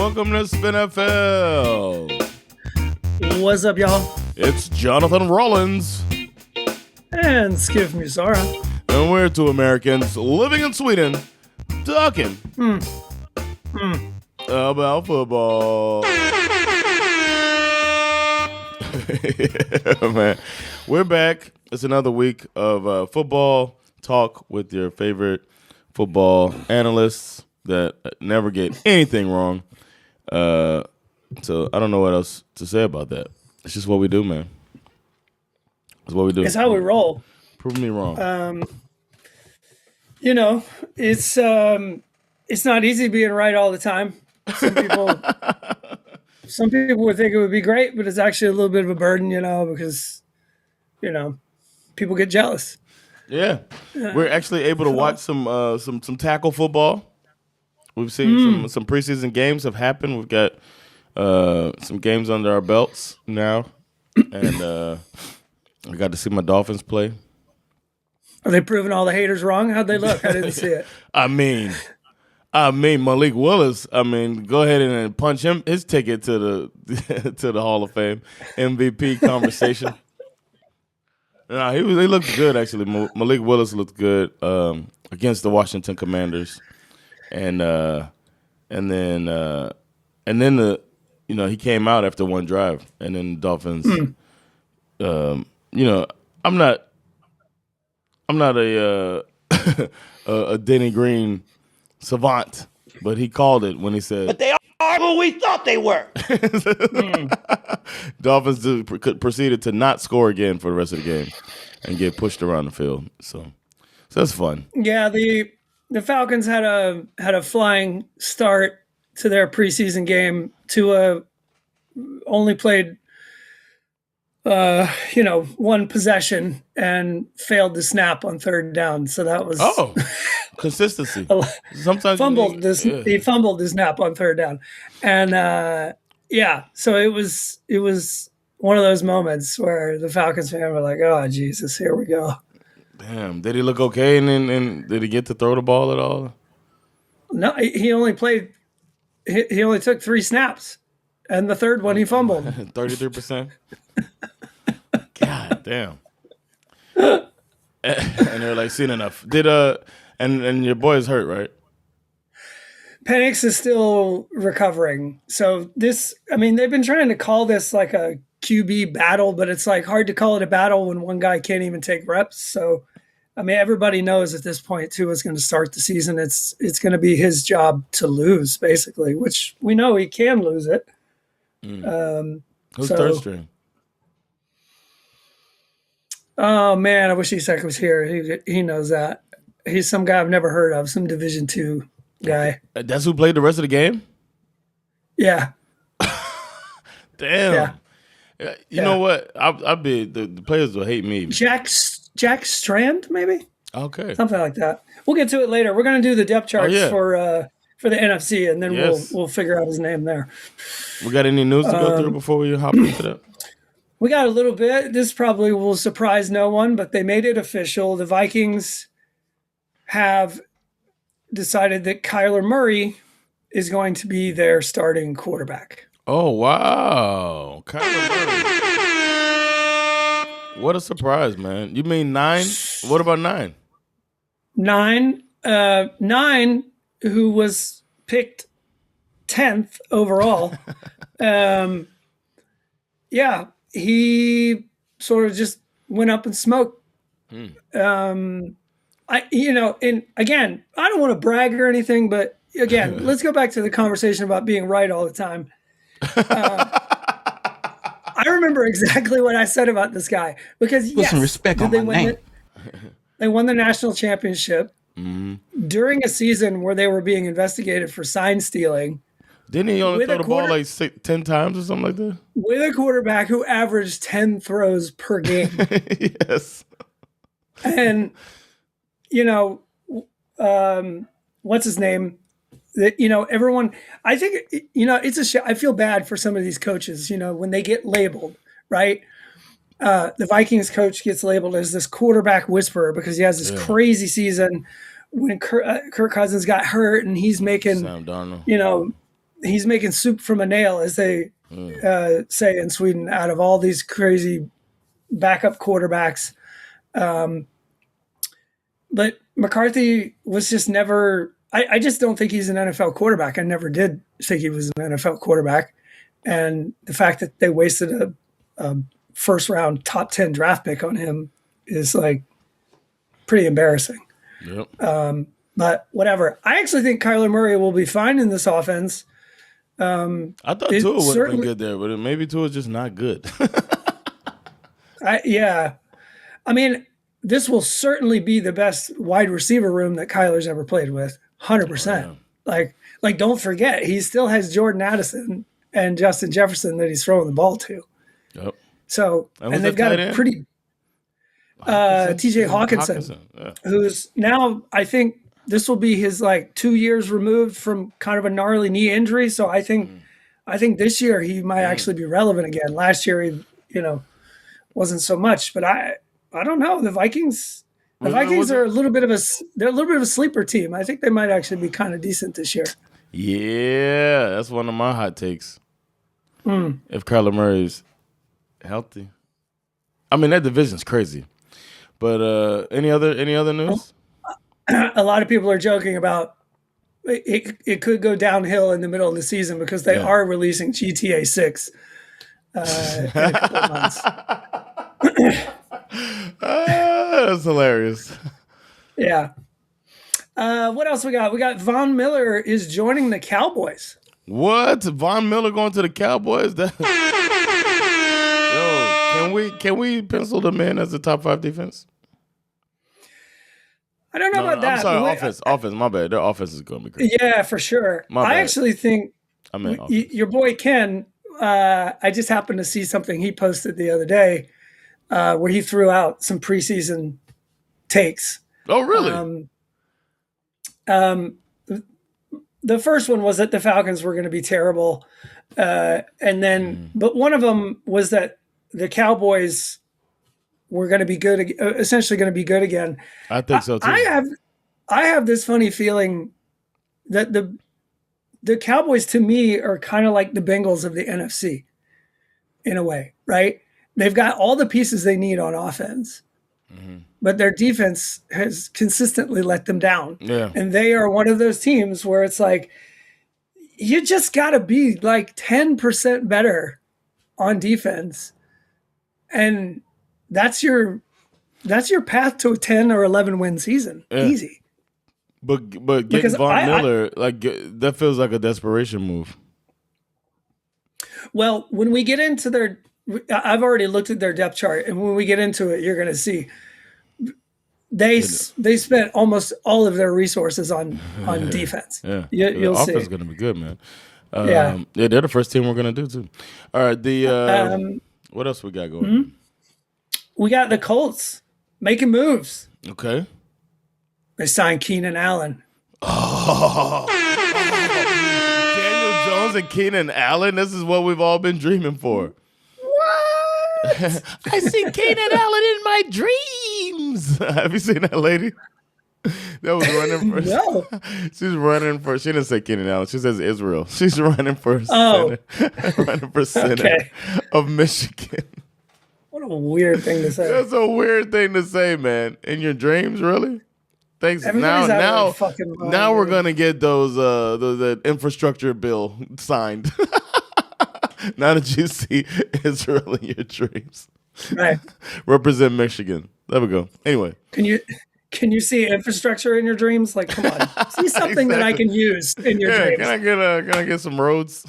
Welcome to SveNFL. What's up, y'all? It's Jonathan Rollins. And Skip Musara. And we're two Americans living in Sweden talking about football. Yeah, man. We're back. It's another week of football talk with your favorite football analysts that never get anything wrong. So I don't know what else to say about that. It's just what we do, man. It's what we do. It's how we roll. Prove me wrong. It's not easy being right all the time. Some people would think it would be great, but it's actually a little bit of a burden, because people get jealous. Yeah, we're actually able to watch some tackle football. We've seen some preseason games have happened. We've got some games under our belts now, and I got to see my Dolphins play. Are they proving all the haters wrong? How'd they look? I didn't see it. I mean, Malik Willis. Go ahead and punch him his ticket to the to the Hall of Fame MVP conversation. No, he looked good actually. Malik Willis looked good against the Washington Commanders, and then he came out after one drive, and then the Dolphins. I'm not a a Denny Green savant, but he called it when he said, "But they are who we thought they were." Dolphins proceeded to not score again for the rest of the game and get pushed around the field. So that's fun. Yeah, the Falcons had a flying start to their preseason game. Tua only played one possession and failed to snap on third down. So that was consistency. Sometimes he fumbled his snap on third down, and so it was one of those moments where the Falcons fan were like, "Oh Jesus, here we go." Damn, did he look okay? And did he get to throw the ball at all? No, he only played. He only took 3 snaps, and the third one he fumbled. 33%. God damn. And they're like, seen enough. Did and your boy is hurt, right? Penix is still recovering. So they've been trying to call this like a QB battle, but it's like hard to call it a battle when one guy can't even take reps. So, everybody knows at this point Tua is going to start the season. It's going to be his job to lose, basically, which we know he can lose it. Who's third string? Oh man, I wish Isak was here. He knows that. He's some guy I've never heard of, some Division II guy. That's who played the rest of the game? Yeah. Damn. Yeah. You know what? I'll be the players will hate me. Jack Strand, maybe? Okay. Something like that. We'll get to it later. We're going to do the depth charts for the NFC, and then we'll figure out his name there. We got any news to go through before we hop into that? We got a little bit. This probably will surprise no one, but they made it official. The Vikings have decided that Kyler Murray is going to be their starting quarterback. Oh, wow. Kyler Murray. What a surprise, man. You mean 9? What about 9? 9, who was picked 10th overall. He sort of just went up and smoked. And again, I don't want to brag or anything, but again, let's go back to the conversation about being right all the time. I remember exactly what I said about this guy because put some respect on my name. They won the national championship during a season where they were being investigated for sign stealing. Didn't he only throw the ball like 10 times or something like that? With a quarterback who averaged 10 throws per game. Yes. And, what's his name? Everyone, I think, it's I feel bad for some of these coaches, when they get labeled, right? The Vikings coach gets labeled as this quarterback whisperer because he has this crazy season when Kirk Cousins got hurt and he's making, Sam Darnold. he's making soup from a nail, as they say in Sweden, out of all these crazy backup quarterbacks. But McCarthy was just never. I just don't think he's an NFL quarterback. I never did think he was an NFL quarterback. And the fact that they wasted a first round top 10 draft pick on him is like pretty embarrassing. Yep. But whatever. I actually think Kyler Murray will be fine in this offense. I thought Tua would have been good there, but maybe Tua's just not good. Yeah. I mean, this will certainly be the best wide receiver room that Kyler's ever played with. 100%. Like, don't forget, he still has Jordan Addison and Justin Jefferson that he's throwing the ball to. Yep. So, and they've got a pretty TJ Hawkinson, who's now, I think this will be his like 2 years removed from kind of a gnarly knee injury. So I think this year he might actually be relevant again. Last year he, wasn't so much, but I don't know. The Vikings are a little bit of a sleeper team. I think they might actually be kind of decent this year. Yeah, that's one of my hot takes. If Kyler Murray's healthy, I mean that division's crazy. But any other news? A lot of people are joking about it. It could go downhill in the middle of the season because they are releasing GTA 6 in a couple of months. That's hilarious. Yeah. What else we got? We got Von Miller is joining the Cowboys. What? Von Miller going to the Cowboys? Yo, can we pencil them in as a top 5 defense? I don't know about that. I'm sorry, offense. My bad. Their offense is going to be great. Yeah, for sure. I actually think your boy Ken. I just happened to see something he posted the other day where he threw out some preseason takes. Oh, really? The first one was that the Falcons were going to be terrible, and then, but one of them was that the Cowboys were going to be good, essentially going to be good again. I think so too. I have this funny feeling that the Cowboys to me are kind of like the Bengals of the NFC in a way, right? They've got all the pieces they need on offense, but their defense has consistently let them down. Yeah. And they are one of those teams where it's like, you just got to be like 10% better on defense. And that's your path to a 10 or 11 win season. Yeah. Easy. But getting because Von Miller, that feels like a desperation move. Well, when we get into I've already looked at their depth chart, and when we get into it, you're going to see they spent almost all of their resources on defense. Yeah, you'll see. The offense is going to be good, man. Yeah, they're the first team we're going to do too. All right, what else we got going on? We got the Colts making moves. Okay. They signed Keenan Allen. Oh. Daniel Jones and Keenan Allen. This is what we've all been dreaming for. What? I see Keenan Allen in my dreams. Have you seen that lady? That was running for. No. She's running for. She didn't say Keenan Allen. She says Israel. She's running for Senate. Running for Senate of Michigan. What a weird thing to say. That's a weird thing to say, man. In your dreams, really? Thanks. Now we're gonna get those the infrastructure bill signed. Now that you see Israel in your dreams, right? Represent Michigan. There we go. Anyway, can you see infrastructure in your dreams? Like, come on, see something that I can use in your dreams. Can I get some roads?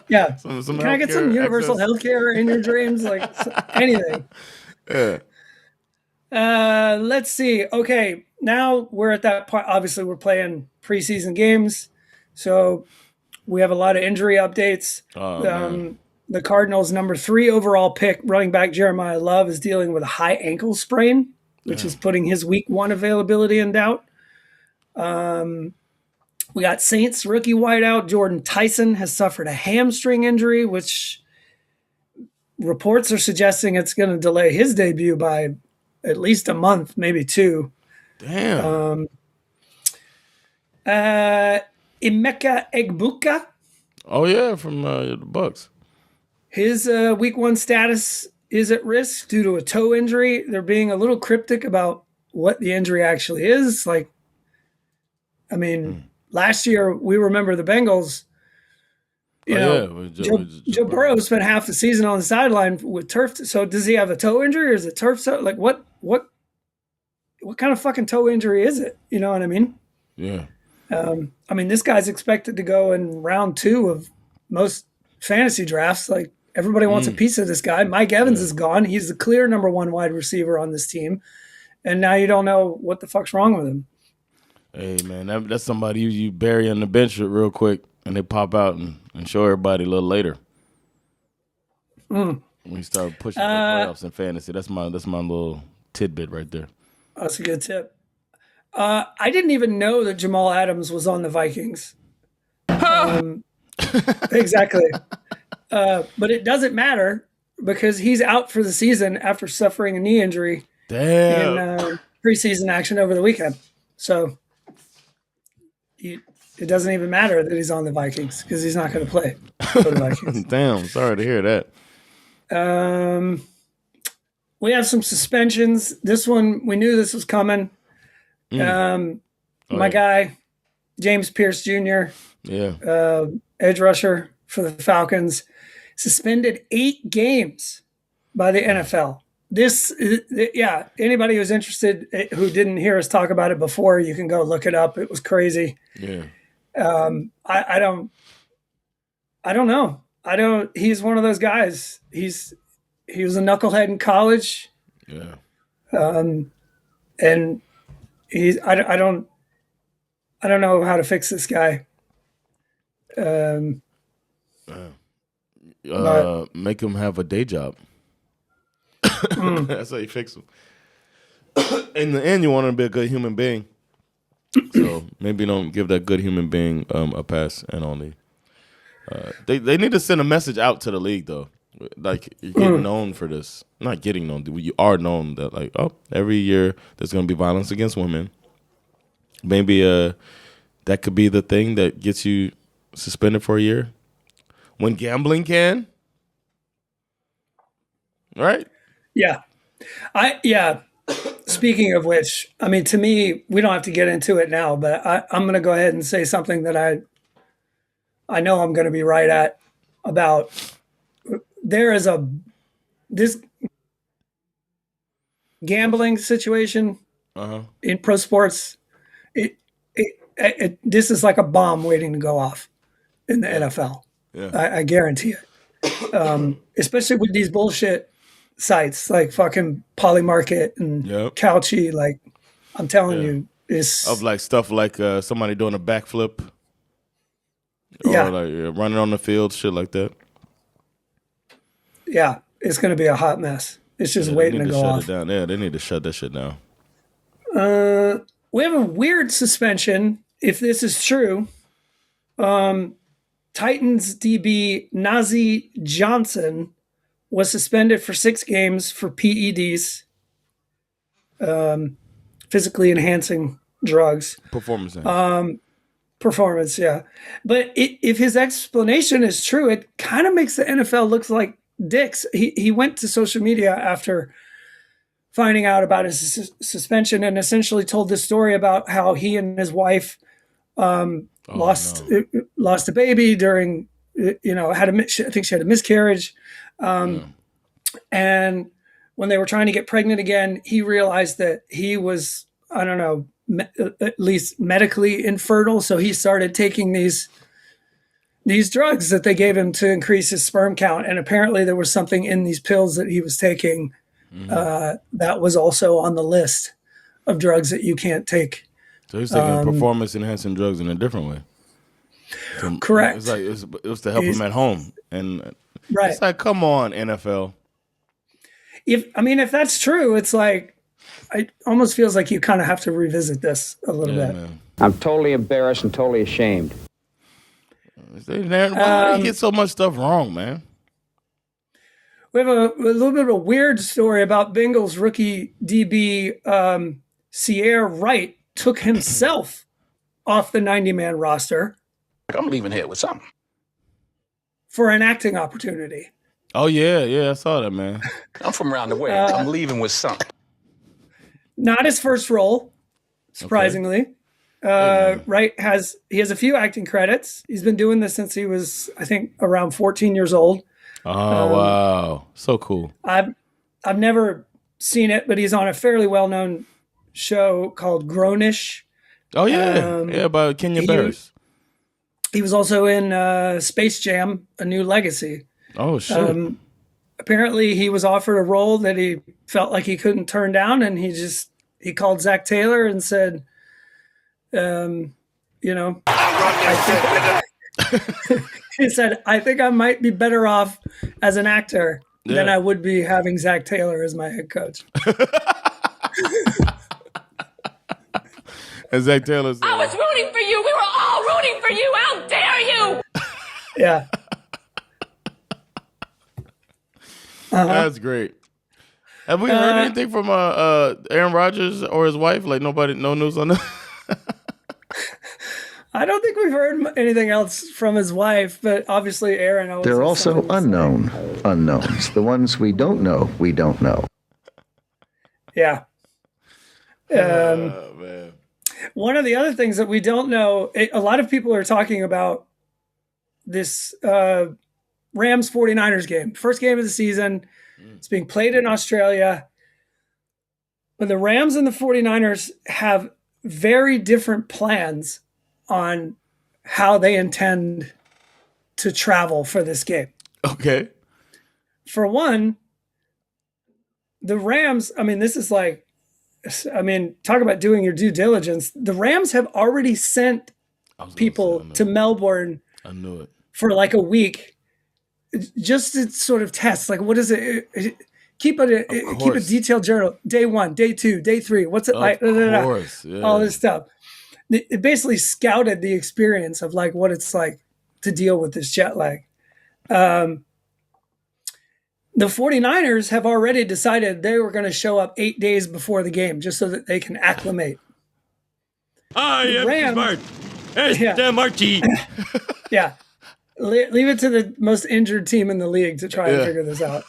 Yeah. Some can I get some universal health care in your dreams? Like anything. Yeah. Let's see. Okay, now we're at that point. Obviously, we're playing preseason games, so we have a lot of injury updates. The Cardinals' number 3 overall pick, running back Jeremiah Love, is dealing with a high ankle sprain, which is putting his week 1 availability in doubt. We got Saints rookie wideout Jordan Tyson has suffered a hamstring injury, which reports are suggesting it's going to delay his debut by at least a month, maybe 2. Damn. Emeka Egbuka Oh yeah, from the Bucks. His week 1 status is at risk due to a toe injury. They're being a little cryptic about what the injury actually is. Like, I mean, last year we remember the Bengals. Joe Burrow spent half the season on the sideline with turf. So does he have a toe injury or is it turf toe? Like what kind of fucking toe injury is it? You know what I mean? Yeah. I mean, this guy's expected to go in round 2 of most fantasy drafts. Like everybody wants a piece of this guy. Mike Evans is gone. He's the clear number 1 wide receiver on this team. And now you don't know what the fuck's wrong with him. Hey man, that's somebody you bury on the bench real quick and they pop out and show everybody a little later. When you start pushing for playoffs in fantasy, that's my little tidbit right there. That's a good tip. I didn't even know that Jamal Adams was on the Vikings. Exactly. But it doesn't matter because he's out for the season after suffering a knee injury in preseason action over the weekend. So it doesn't even matter that he's on the Vikings because he's not going to play for the Vikings. Damn, sorry to hear that. We have some suspensions. This one, we knew this was coming. My guy, James Pierce Jr., edge rusher for the Falcons, suspended 8 games by the NFL. Anybody who's interested who didn't hear us talk about it before, you can go look it up. It was crazy. Yeah. I don't know. He's one of those guys. He was a knucklehead in college. Yeah. And I don't know how to fix this guy. Make him have a day job. That's how you fix him. In the end, you want him to be a good human being. So maybe don't give that good human being a pass and only. They need to send a message out to the league though. Like you're getting known for this. Not getting known. You are known that like, oh, every year there's gonna be violence against women. Maybe that could be the thing that gets you suspended for a year. When gambling can. Right? Yeah. Speaking of which, I mean, to me, we don't have to get into it now, but I'm going to go ahead and say something that I know I'm going to be right at about. There is this gambling situation in pro sports. This is like a bomb waiting to go off in the NFL. Yeah. I guarantee it. Especially with these bullshit sites like fucking Polymarket and Couchy. Like, I'm telling you, it's of like stuff like somebody doing a backflip, or like running on the field, shit like that. Yeah, it's going to be a hot mess. It's just waiting to go off. Shut it down. Yeah, they need to shut that shit down. We have a weird suspension. If this is true, Titans DB Nazi Johnson was suspended for 6 games for PEDs, physically enhancing drugs. Performance, yeah. But if his explanation is true, it kind of makes the NFL look like dicks. He went to social media after finding out about his suspension and essentially told this story about how he and his wife lost a baby during, I think she had a miscarriage. And when they were trying to get pregnant again, he realized that he was, I don't know, at least medically infertile. So he started taking these drugs that they gave him to increase his sperm count. And apparently there was something in these pills that he was taking that was also on the list of drugs that you can't take. So he's taking performance enhancing drugs in a different way. So correct. It's like it was to help him at home. And right. It's like, come on, NFL. If that's true, it's like, it almost feels like you kind of have to revisit this a little bit. Man. I'm totally embarrassed and totally ashamed. Why do you get so much stuff wrong, man? We have a little bit of a weird story about Bengals rookie DB Sierra Wright took himself off the 90-man roster. I'm leaving here with something. for an acting opportunity. Oh, yeah, I saw that, man. I'm from around the way. I'm leaving with something. Not his first role, surprisingly. Right, he has a few acting credits. He's been doing this since he was, I think, around 14 years old. Oh, wow. So cool. I've never seen it, but he's on a fairly well-known show called Grownish. Oh, yeah. By Kenya Barris. He was also in Space Jam: A New Legacy. Oh, shit. Apparently, he was offered a role that he felt like he couldn't turn down, and he called Zach Taylor and said, he said, I think I might be better off as an actor than I would be having Zach Taylor as my head coach. And Zach Taylor said, I was rooting for you. We were all rooting for you. How dare you? Yeah. That's great. Have we heard anything from Aaron Rodgers or his wife? Like no news on that? I don't think we've heard anything else from his wife, but obviously Aaron always. There are also unknowns. The ones we don't know, we don't know. Yeah. Man. One of the other things that we don't know, a lot of people are talking about this Rams 49ers game. First game of the season. It's being played in Australia. But the Rams and the 49ers have very different plans on how they intend to travel for this game. Okay. For one, the Rams, talk about doing your due diligence. The Rams have already sent people to Melbourne. I knew it. For like a week, just to sort of test, like, what is it? Keep a detailed journal. Day 1, day 2, day 3. What's it like? Of course, yeah. All this stuff. It basically scouted the experience of like what it's like to deal with this jet lag. The 49ers have already decided they were going to show up 8 days before the game just so that they can acclimate. I am smart. S-M-R-T. Yeah. Leave it to the most injured team in the league to try and figure this out.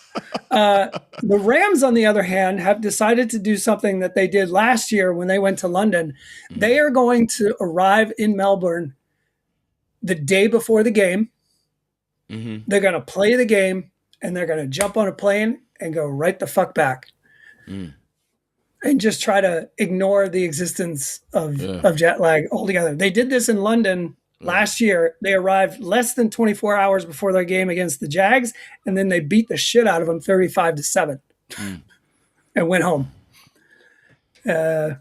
The Rams, on the other hand, have decided to do something that they did last year when they went to London. They are going to arrive in Melbourne the day before the game. Mm-hmm. They're going to play the game, and they're going to jump on a plane and go right the fuck back. And just try to ignore the existence of jet lag altogether. They did this in London last year. They arrived less than 24 hours before their game against the Jags, and then they beat the shit out of them 35-7 and went home. So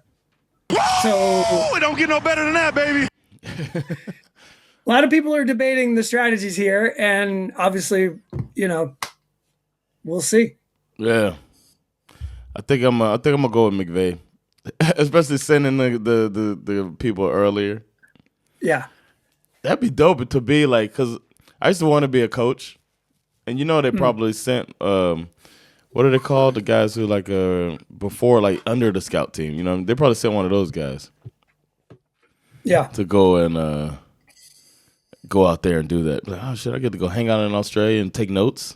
it don't get no better than that, baby. A lot of people are debating the strategies here, and obviously, we'll see. Yeah. I think I'm gonna go with McVay, especially sending the people earlier. Yeah, that'd be dope to be like, because I used to want to be a coach, and they probably sent what are they called, the guys who like before, like under the scout team. They probably sent one of those guys. Yeah, to go and go out there and do that. Like, oh shit, I get to go hang out in Australia and take notes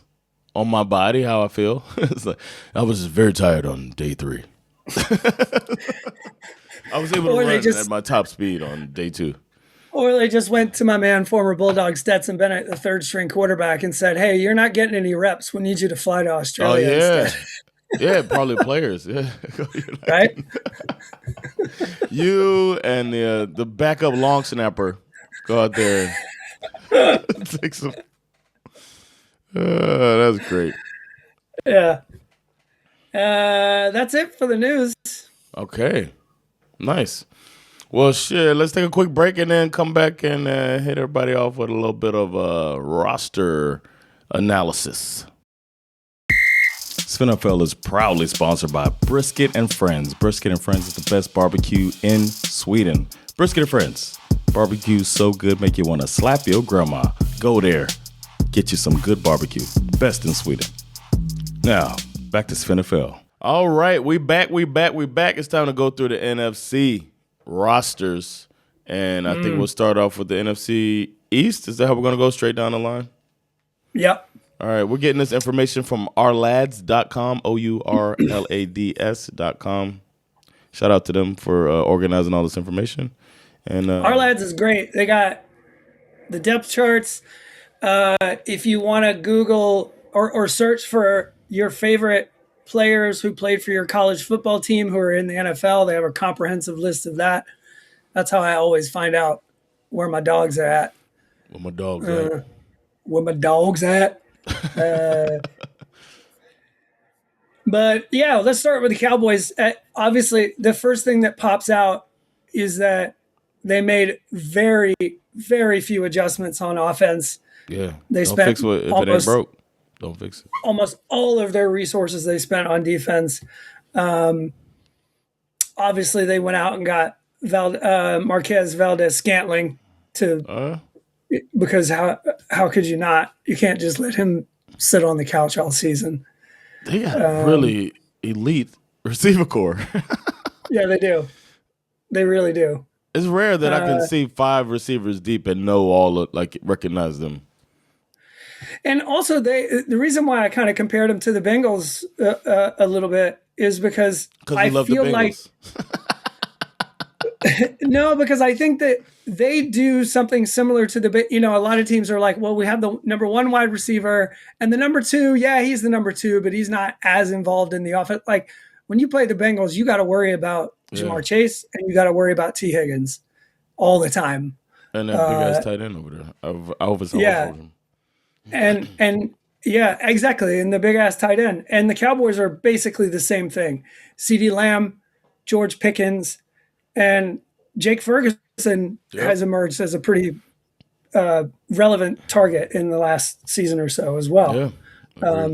on my body, how I feel. It's like, I was just very tired on day 3. I was able to run at my top speed on day 2. Or they just went to my man, former Bulldog Stetson Bennett, the third string quarterback, and said, hey, you're not getting any reps. We need you to fly to Australia instead. Yeah, probably players. Yeah. Right? You and the backup long snapper go out there and take some. That's great. Yeah. That's it for the news. Okay. Nice. Well, shit, let's take a quick break and then come back and hit everybody off with a little bit of roster analysis. SveNFL is proudly sponsored by Brisket and Friends. Brisket and Friends is the best barbecue in Sweden. Brisket and Friends. Barbecue so good, make you want to slap your grandma. Go there. Get you some good barbecue. Best in Sweden. Now, back to SveNFL. All right, we back. It's time to go through the NFC rosters. And I think we'll start off with the NFC East. Is that how we're going to go straight down the line? Yep. All right, we're getting this information from ourlads.com, OURLADS.com. Shout out to them for organizing all this information. And Our Lads is great. They got the depth charts. If you want to Google or search for your favorite players who played for your college football team who are in the NFL, they have a comprehensive list of that. That's how I always find out where my dogs are at. where my dog's at. Where my dog's at. But yeah, let's start with the Cowboys. Obviously, the first thing that pops out is that they made very, very few adjustments on offense. Yeah. They Don't spent fix it if it ain't broke. Don't fix it. Almost all of their resources they spent on defense. Obviously, they went out and got Marquez Valdez-Scantling because how could you not? You can't just let him sit on the couch all season. They got really elite receiver core. Yeah, they do. They really do. It's rare that I can see 5 receivers deep and recognize them. And also, the reason why I kind of compared them to the Bengals a little bit is because I feel like no, because I think that they do something similar to a lot of teams are like, well, we have the number 1 wide receiver and the number 2. Yeah, he's the number 2, but he's not as involved in the offense. Like when you play the Bengals, you got to worry about Jamar Chase and you got to worry about T. Higgins all the time. And that big ass tight end over there. I oversaw him. And yeah, exactly. And the big ass tight end. And the Cowboys are basically the same thing. CeeDee Lamb, George Pickens, and Jake Ferguson has emerged as a pretty relevant target in the last season or so as well. Yeah.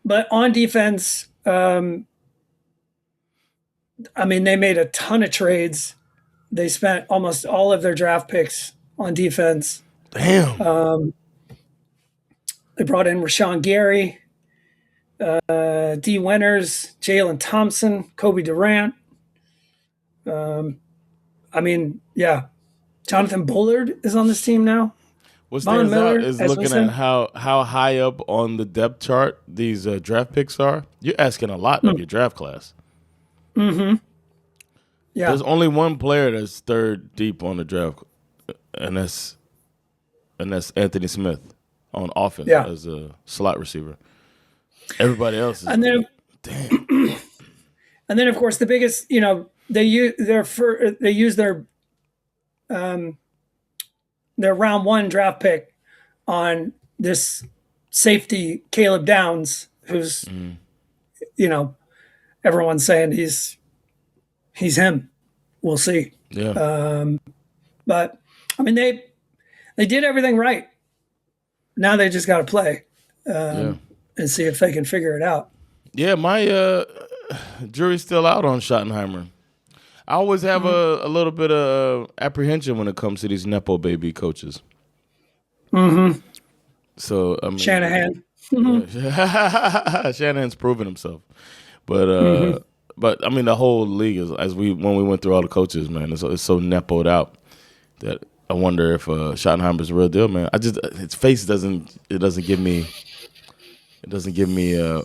But on defense, they made a ton of trades. They spent almost all of their draft picks on defense. Damn. They brought in Rashawn Gary, D. Winters, Jalen Thompson, Kobe Durant. Jonathan Bullard is on this team now. What stands out is looking at how high up on the depth chart these draft picks are. You're asking a lot of your draft class. Mm-hmm. Yeah. There's only one player that's third deep on the draft, and that's Anthony Smith on offense as a slot receiver. Everybody else is damn. And then of course the biggest, they use their round 1 draft pick on this safety Caleb Downs, who's everyone's saying he's him. We'll see. Yeah. But they did everything right. Now they just got to play and see if they can figure it out. Yeah, my jury's still out on Schottenheimer. I always have a little bit of apprehension when it comes to these Nepo baby coaches. Mm-hmm. So, Shanahan. Shanahan's proven himself. But the whole league is, when we went through all the coaches, man, it's so Nepo'd out that I wonder if Schottenheimer's a real deal, man. His face doesn't give me a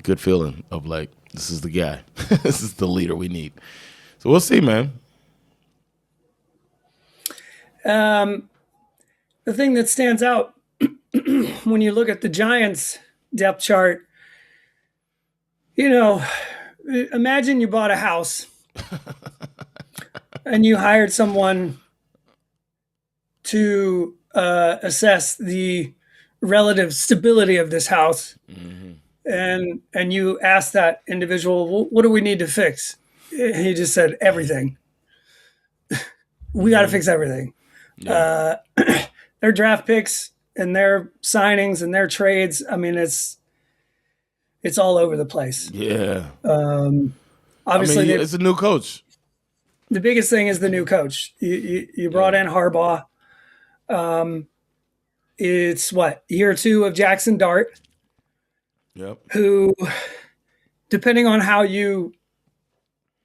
good feeling of like, this is the guy. This is the leader we need. So we'll see, man. The thing that stands out when you look at the Giants depth chart, imagine you bought a house and you hired someone to assess the relative stability of this house. Mm-hmm. And you asked that individual, well, what do we need to fix? He just said, everything. We got to fix everything. Yeah. Their draft picks and their signings and their trades, it's all over the place. Yeah. Obviously, it's a new coach. The biggest thing is the new coach. You brought in Harbaugh. It's year 2 of Jackson Dart. Yep. Who, depending on how you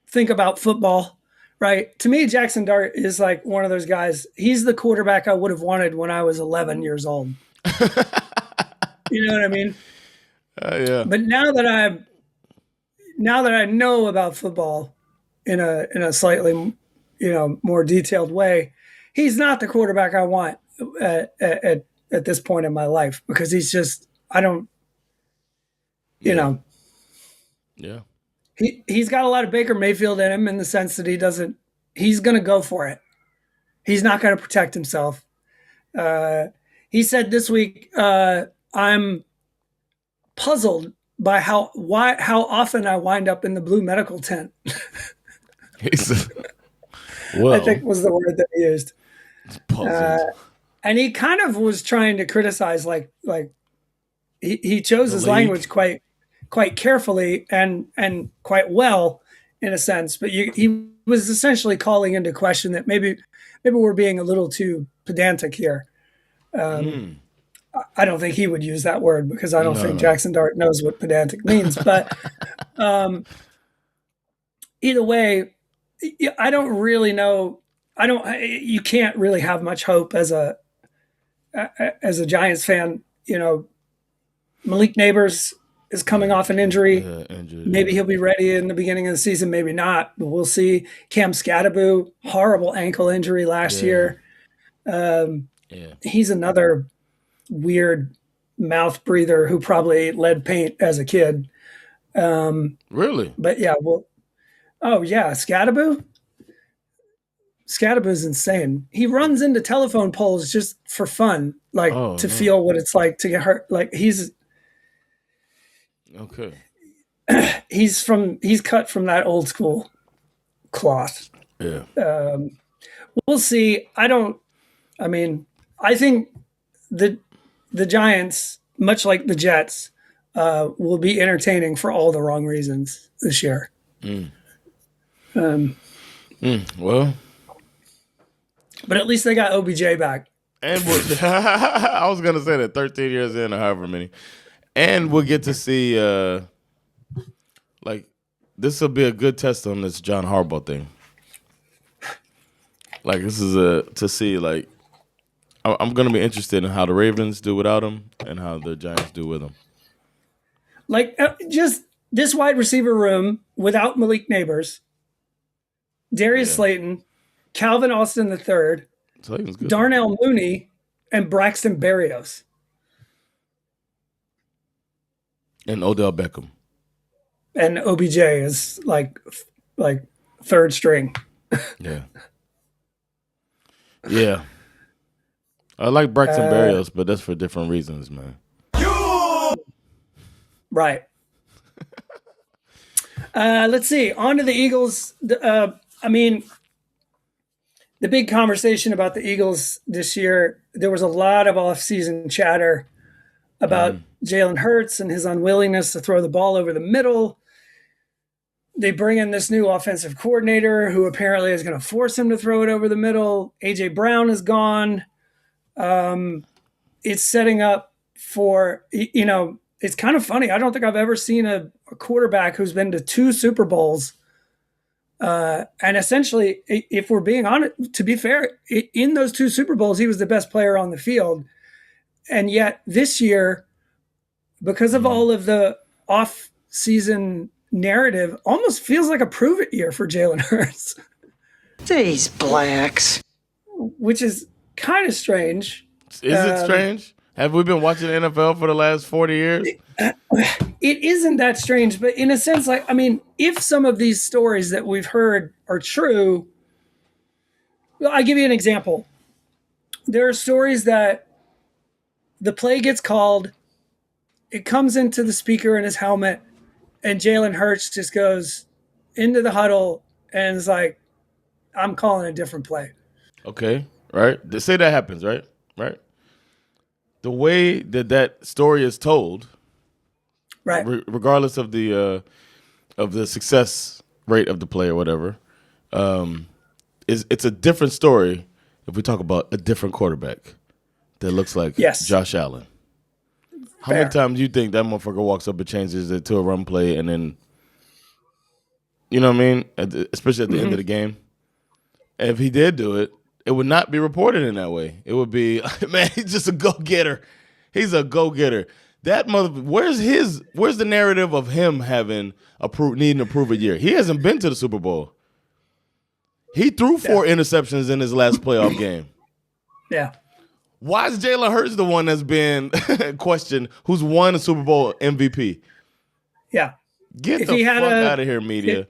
think about football, right? To me, Jackson Dart is like one of those guys. He's the quarterback I would have wanted when I was 11 years old. You know what I mean? Yeah. But now that I know about football in a slightly, more detailed way, he's not the quarterback I want at this point in my life, because he's just, I don't, Yeah. he's got a lot of Baker Mayfield in him, in the sense that he's going to go for it. He's not going to protect himself. He said this week, I'm puzzled by how often I wind up in the blue medical tent. He said, well, I think was the word that he used. Puzzled. And he kind of was trying to criticize, like he chose his language quite carefully and quite well, in a sense. But he was essentially calling into question that maybe we're being a little too pedantic here. I don't think he would use that word, because I don't think Jackson Dart knows what pedantic means. But either way, I don't really know. You can't really have much hope as a Giants fan. Malik Neighbors is coming off an injury. Maybe he'll be ready in the beginning of the season, maybe not. But we'll see. Cam Scatterbo, horrible ankle injury last year. He's another weird mouth breather who probably ate lead paint as a kid. Really? But yeah, Scatterbo is insane. He runs into telephone poles just for fun, feel what it's like to get hurt. Like he's cut from that old school cloth. Yeah. We'll see. I think the Giants, much like the Jets, will be entertaining for all the wrong reasons this year. Well, but at least they got OBJ back. And I was gonna say that 13 years in, or however many, and we'll get to see. This will be a good test on this John Harbaugh thing. This is to see. I'm gonna be interested in how the Ravens do without him and how the Giants do with him. Just this wide receiver room without Malik Neighbors, Darius Slayton, Calvin Austin III, Darnell Mooney, and Braxton Berrios. And Odell Beckham. And OBJ is like third string. Yeah. Yeah. I like Braxton Berrios, but that's for different reasons, man. Right. Let's see. On to the Eagles. The big conversation about the Eagles this year, there was a lot of off-season chatter about Jalen Hurts and his unwillingness to throw the ball over the middle. They bring in this new offensive coordinator who apparently is going to force him to throw it over the middle. A.J. Brown is gone. It's setting up for, it's kind of funny. I don't think I've ever seen a quarterback who's been to 2 Super Bowls. And essentially, if we're being honest, to be fair, in those 2 Super Bowls, he was the best player on the field. And yet this year, because of all of the off-season narrative, almost feels like a prove-it year for Jalen Hurts. These blacks. Which is kind of strange. Is it strange? Have we been watching the NFL for the last 40 years? It isn't that strange, but in a sense, if some of these stories that we've heard are true, I'll give you an example. There are stories that the play gets called, it comes into the speaker in his helmet, and Jalen Hurts just goes into the huddle and is like, I'm calling a different play. Okay, right? They say that happens, right? Right. The way that story is told, right, regardless of the success rate of the play or whatever, it's a different story if we talk about a different quarterback that looks like Josh Allen. How many times do you think that motherfucker walks up and changes it to a run play, and then, you know what I mean? Especially at the end of the game. And if he did do it, it would not be reported in that way. It would be, man, he's just a go-getter. He's a go-getter. That where's the narrative of him needing to prove a year? He hasn't been to the Super Bowl. He threw 4 interceptions in his last playoff game. Yeah. Why is Jalen Hurts the one that's been questioned who's won a Super Bowl MVP? Yeah. Get the fuck out of here, media.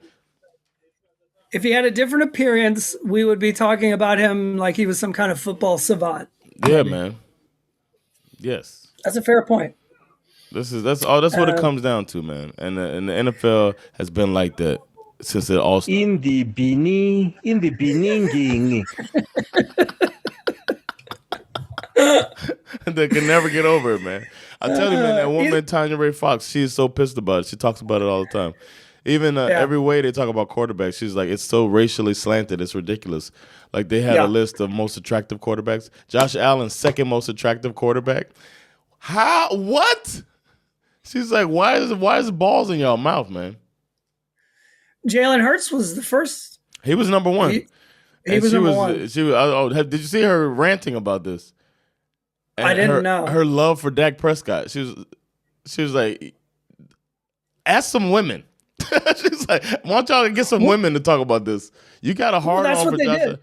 If he had a different appearance, we would be talking about him like he was some kind of football savant. Yeah, man. Yes. That's a fair point. That's what it comes down to, man. And the NFL has been like that since it all started. In the beginning. They can never get over it, man. I tell you, man, that woman, Tanya Ray Fox, she's so pissed about it. She talks about it all the time. Even every way they talk about quarterbacks, she's like, it's so racially slanted, it's ridiculous. Like they had a list of most attractive quarterbacks. Josh Allen, second most attractive quarterback. How? What? She's like, why is balls in y'all mouth, man? Jalen Hurts was the first. He was number one. He was number one. Did you see her ranting about this? And I didn't know. Her love for Dak Prescott. She was like, ask some women. She's like, why don't y'all get some women to talk about this? You got a hard on for Josh.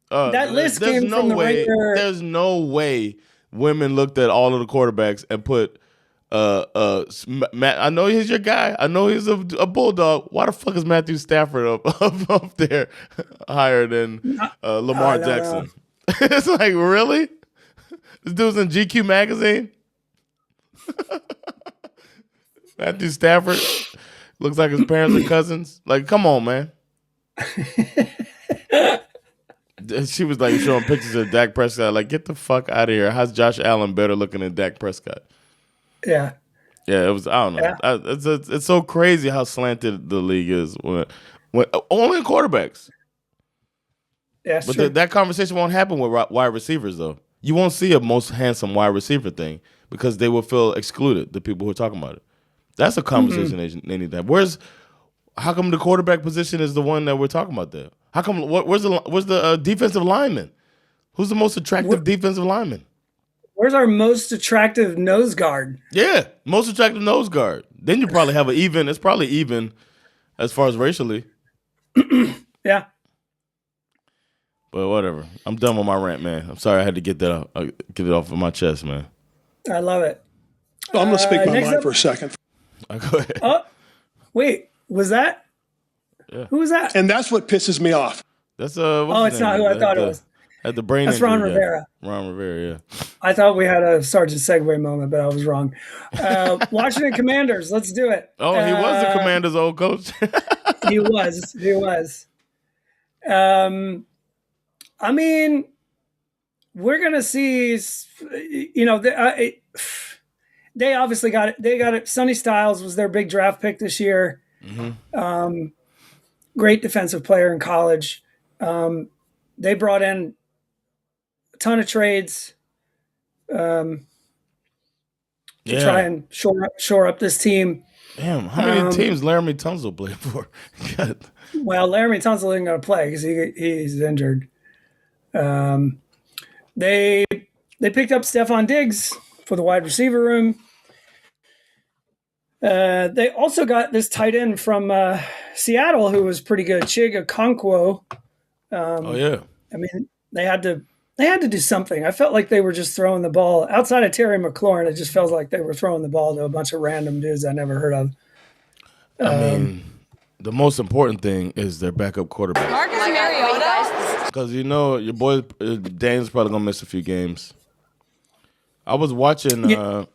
That list came from the regular. There's no way women looked at all of the quarterbacks and put Matt. I know he's your guy. I know he's a bulldog. Why the fuck is Matthew Stafford up there higher than Lamar Jackson? It's like, really? This dude's in GQ magazine. Matthew Stafford looks like his parents are cousins. Like, come on, man. She was like showing pictures of Dak Prescott. Like, get the fuck out of here. How's Josh Allen better looking than Dak Prescott? Yeah. Yeah, it was. I don't know. Yeah. It's so crazy how slanted the league is when only quarterbacks. Yeah, but that conversation won't happen with wide receivers, though. You won't see a most handsome wide receiver thing because they will feel excluded. The people who are talking about it. That's a conversation they need to have. How come the quarterback position is the one that we're talking about there? How come? Where's the defensive lineman? Who's the most attractive defensive lineman? Where's our most attractive nose guard? Yeah, most attractive nose guard. Then you probably have it's probably even as far as racially. Yeah. But whatever. I'm done with my rant, man. I'm sorry I had to get it off of my chest, man. I love it. Well, I'm going to speak my mind for a second. Go ahead. Oh, wait. Was that? Yeah. Who was that? And that's what pisses me off. That's it's not who I thought it was. Had the brain. That's Ron Rivera. Ron Rivera, yeah. I thought we had a Sergeant Segway moment, but I was wrong. Washington Commanders. Let's do it. Oh, he was the Commanders' old coach. He was. I mean, we're gonna see. They obviously got it. They got it. Sonny Styles was their big draft pick this year. Mm-hmm. Great defensive player in college. They brought in a ton of trades to try and shore up this team. Damn, how many teams Laramie Tunsil played for? God. Well, Laramie Tunsil isn't going to play because he's injured. They picked up Stephon Diggs for the wide receiver room. They also got this tight end from Seattle who was pretty good, Chig Okonkwo. I mean, they had to do something. I felt like they were just throwing the ball outside of Terry McLaurin. It just felt like they were throwing the ball to a bunch of random dudes I never heard of. I mean, the most important thing is their backup quarterback. Marcus Mariota. Because your boy Daniel's probably gonna miss a few games. I was watching. Their.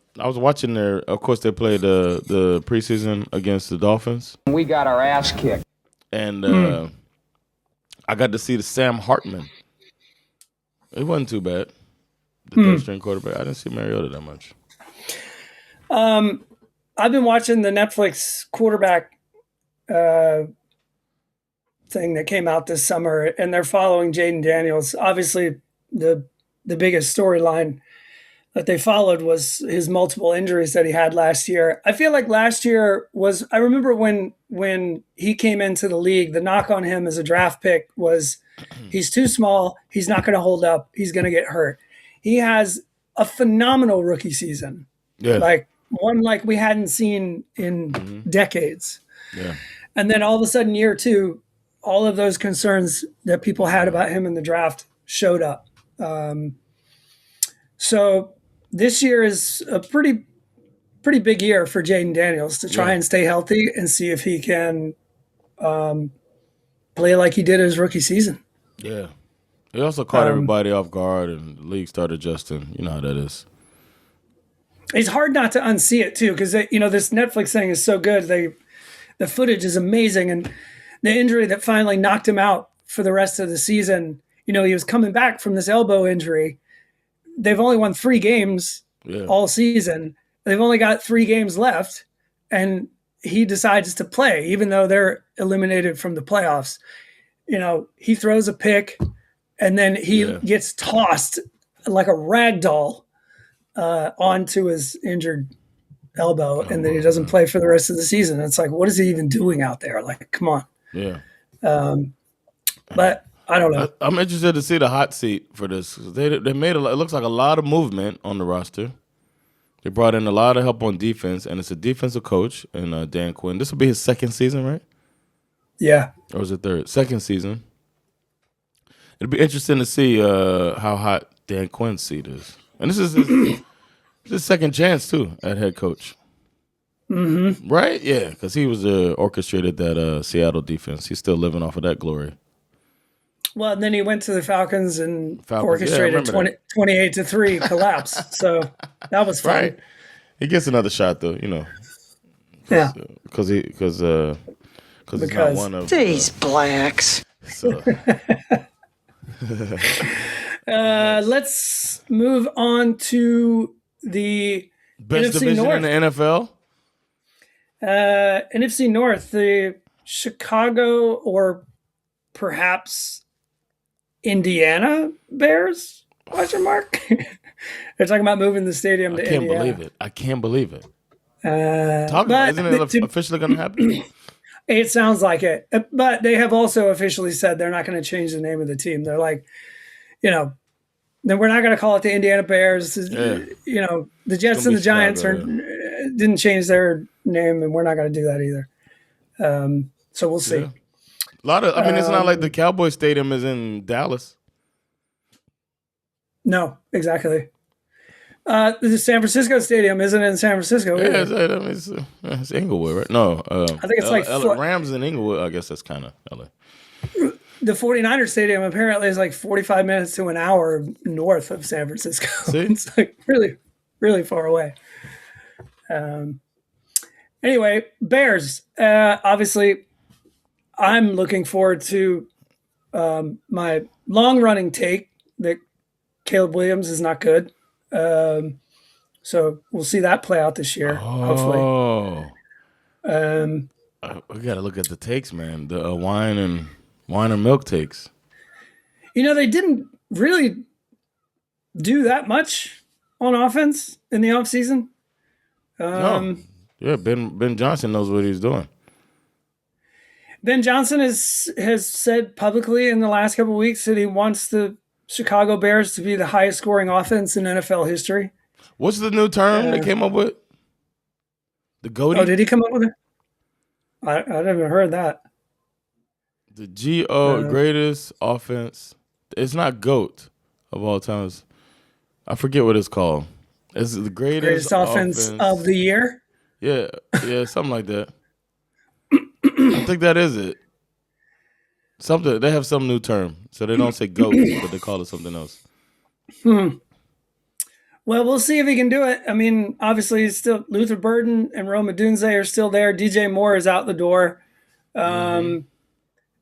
Of course, they played the preseason against the Dolphins. We got our ass kicked, and I got to see the Sam Hartman. It wasn't too bad. The third string quarterback. I didn't see Mariota that much. I've been watching the Netflix quarterback thing that came out this summer, and they're following Jaden Daniels. Obviously, the biggest storyline that they followed was his multiple injuries that he had last year. I feel like last year was, I remember when he came into the league, the knock on him as a draft pick was he's too small, he's not going to hold up, he's going to get hurt. He has a phenomenal rookie season. Yeah. Like one like we hadn't seen in decades. Yeah. And then all of a sudden, year 2, all of those concerns that people had about him in the draft showed up. So this year is a pretty big year for Jaden Daniels to try and stay healthy and see if he can play like he did his rookie season. Yeah. He also caught everybody off guard, and the league started adjusting. You know how that is. It's hard not to unsee it too, because this Netflix thing is so good. The footage is amazing, and the injury that finally knocked him out for the rest of the season. He was coming back from this elbow injury. They've only won 3 games all season. They've only got 3 games left, and he decides to play, even though they're eliminated from the playoffs. He throws a pick, and then he gets tossed like a rag doll onto his injured elbow, and then he doesn't play for the rest of the season. It's like, what is he even doing out there? Like, come on. Yeah. But I don't know. I'm interested to see the hot seat for this. They made it looks like a lot of movement on the roster. They brought in a lot of help on defense, and it's a defensive coach in Dan Quinn. This will be his 2nd season, right? Yeah. Or was it 3rd? 2nd season. It'll be interesting to see how hot Dan Quinn's seat is. And this is his 2nd chance, too, at head coach. Mm-hmm. Right? Yeah, because he was orchestrated that Seattle defense. He's still living off of that glory. Well, and then he went to the Falcons and orchestrated 28-3 collapse. So that was fun. Right. He gets another shot, though, Yeah. Because he's not one of These blacks. So. Let's move on to the Best NFC division North. in the NFL? NFC North, the Chicago or perhaps Indiana Bears? Question mark. They're talking about moving the stadium to Indiana. I can't believe it. But Isn't it officially going to happen? It sounds like it. But they have also officially said they're not going to change the name of the team. They're like, then we're not going to call it the Indiana Bears. The Jets and the Giants didn't change their name, and we're not going to do that either. So we'll see. Yeah. It's not like the Cowboys Stadium is in Dallas. No, exactly. The San Francisco Stadium isn't in San Francisco. Yeah, it's Inglewood, right? No. I think it's like Rams in Inglewood. I guess that's kind of LA. The 49ers Stadium apparently is like 45 minutes to an hour north of San Francisco. See? It's like really, really far away. Anyway, Bears. Obviously, I'm looking forward to my long-running take that Caleb Williams is not good. So we'll see that play out this year, hopefully. We got to look at the takes, man. The wine and milk takes. They didn't really do that much on offense in the offseason. No. Yeah, Ben Johnson knows what he's doing. Ben Johnson has said publicly in the last couple of weeks that he wants the Chicago Bears to be the highest scoring offense in NFL history. What's the new term they came up with? The GOAT? Oh, did he come up with it? I never heard that. The greatest offense. It's not GOAT of all times. I forget what it's called. It's the greatest offense of the year? Yeah, something like that. I think that is it. Something they have some new term, so they don't say GOAT, but they call it something else. Well, we'll see if he can do it. I mean, obviously, it's still Luther Burden and Rome Odunze are still there. DJ Moore is out the door, and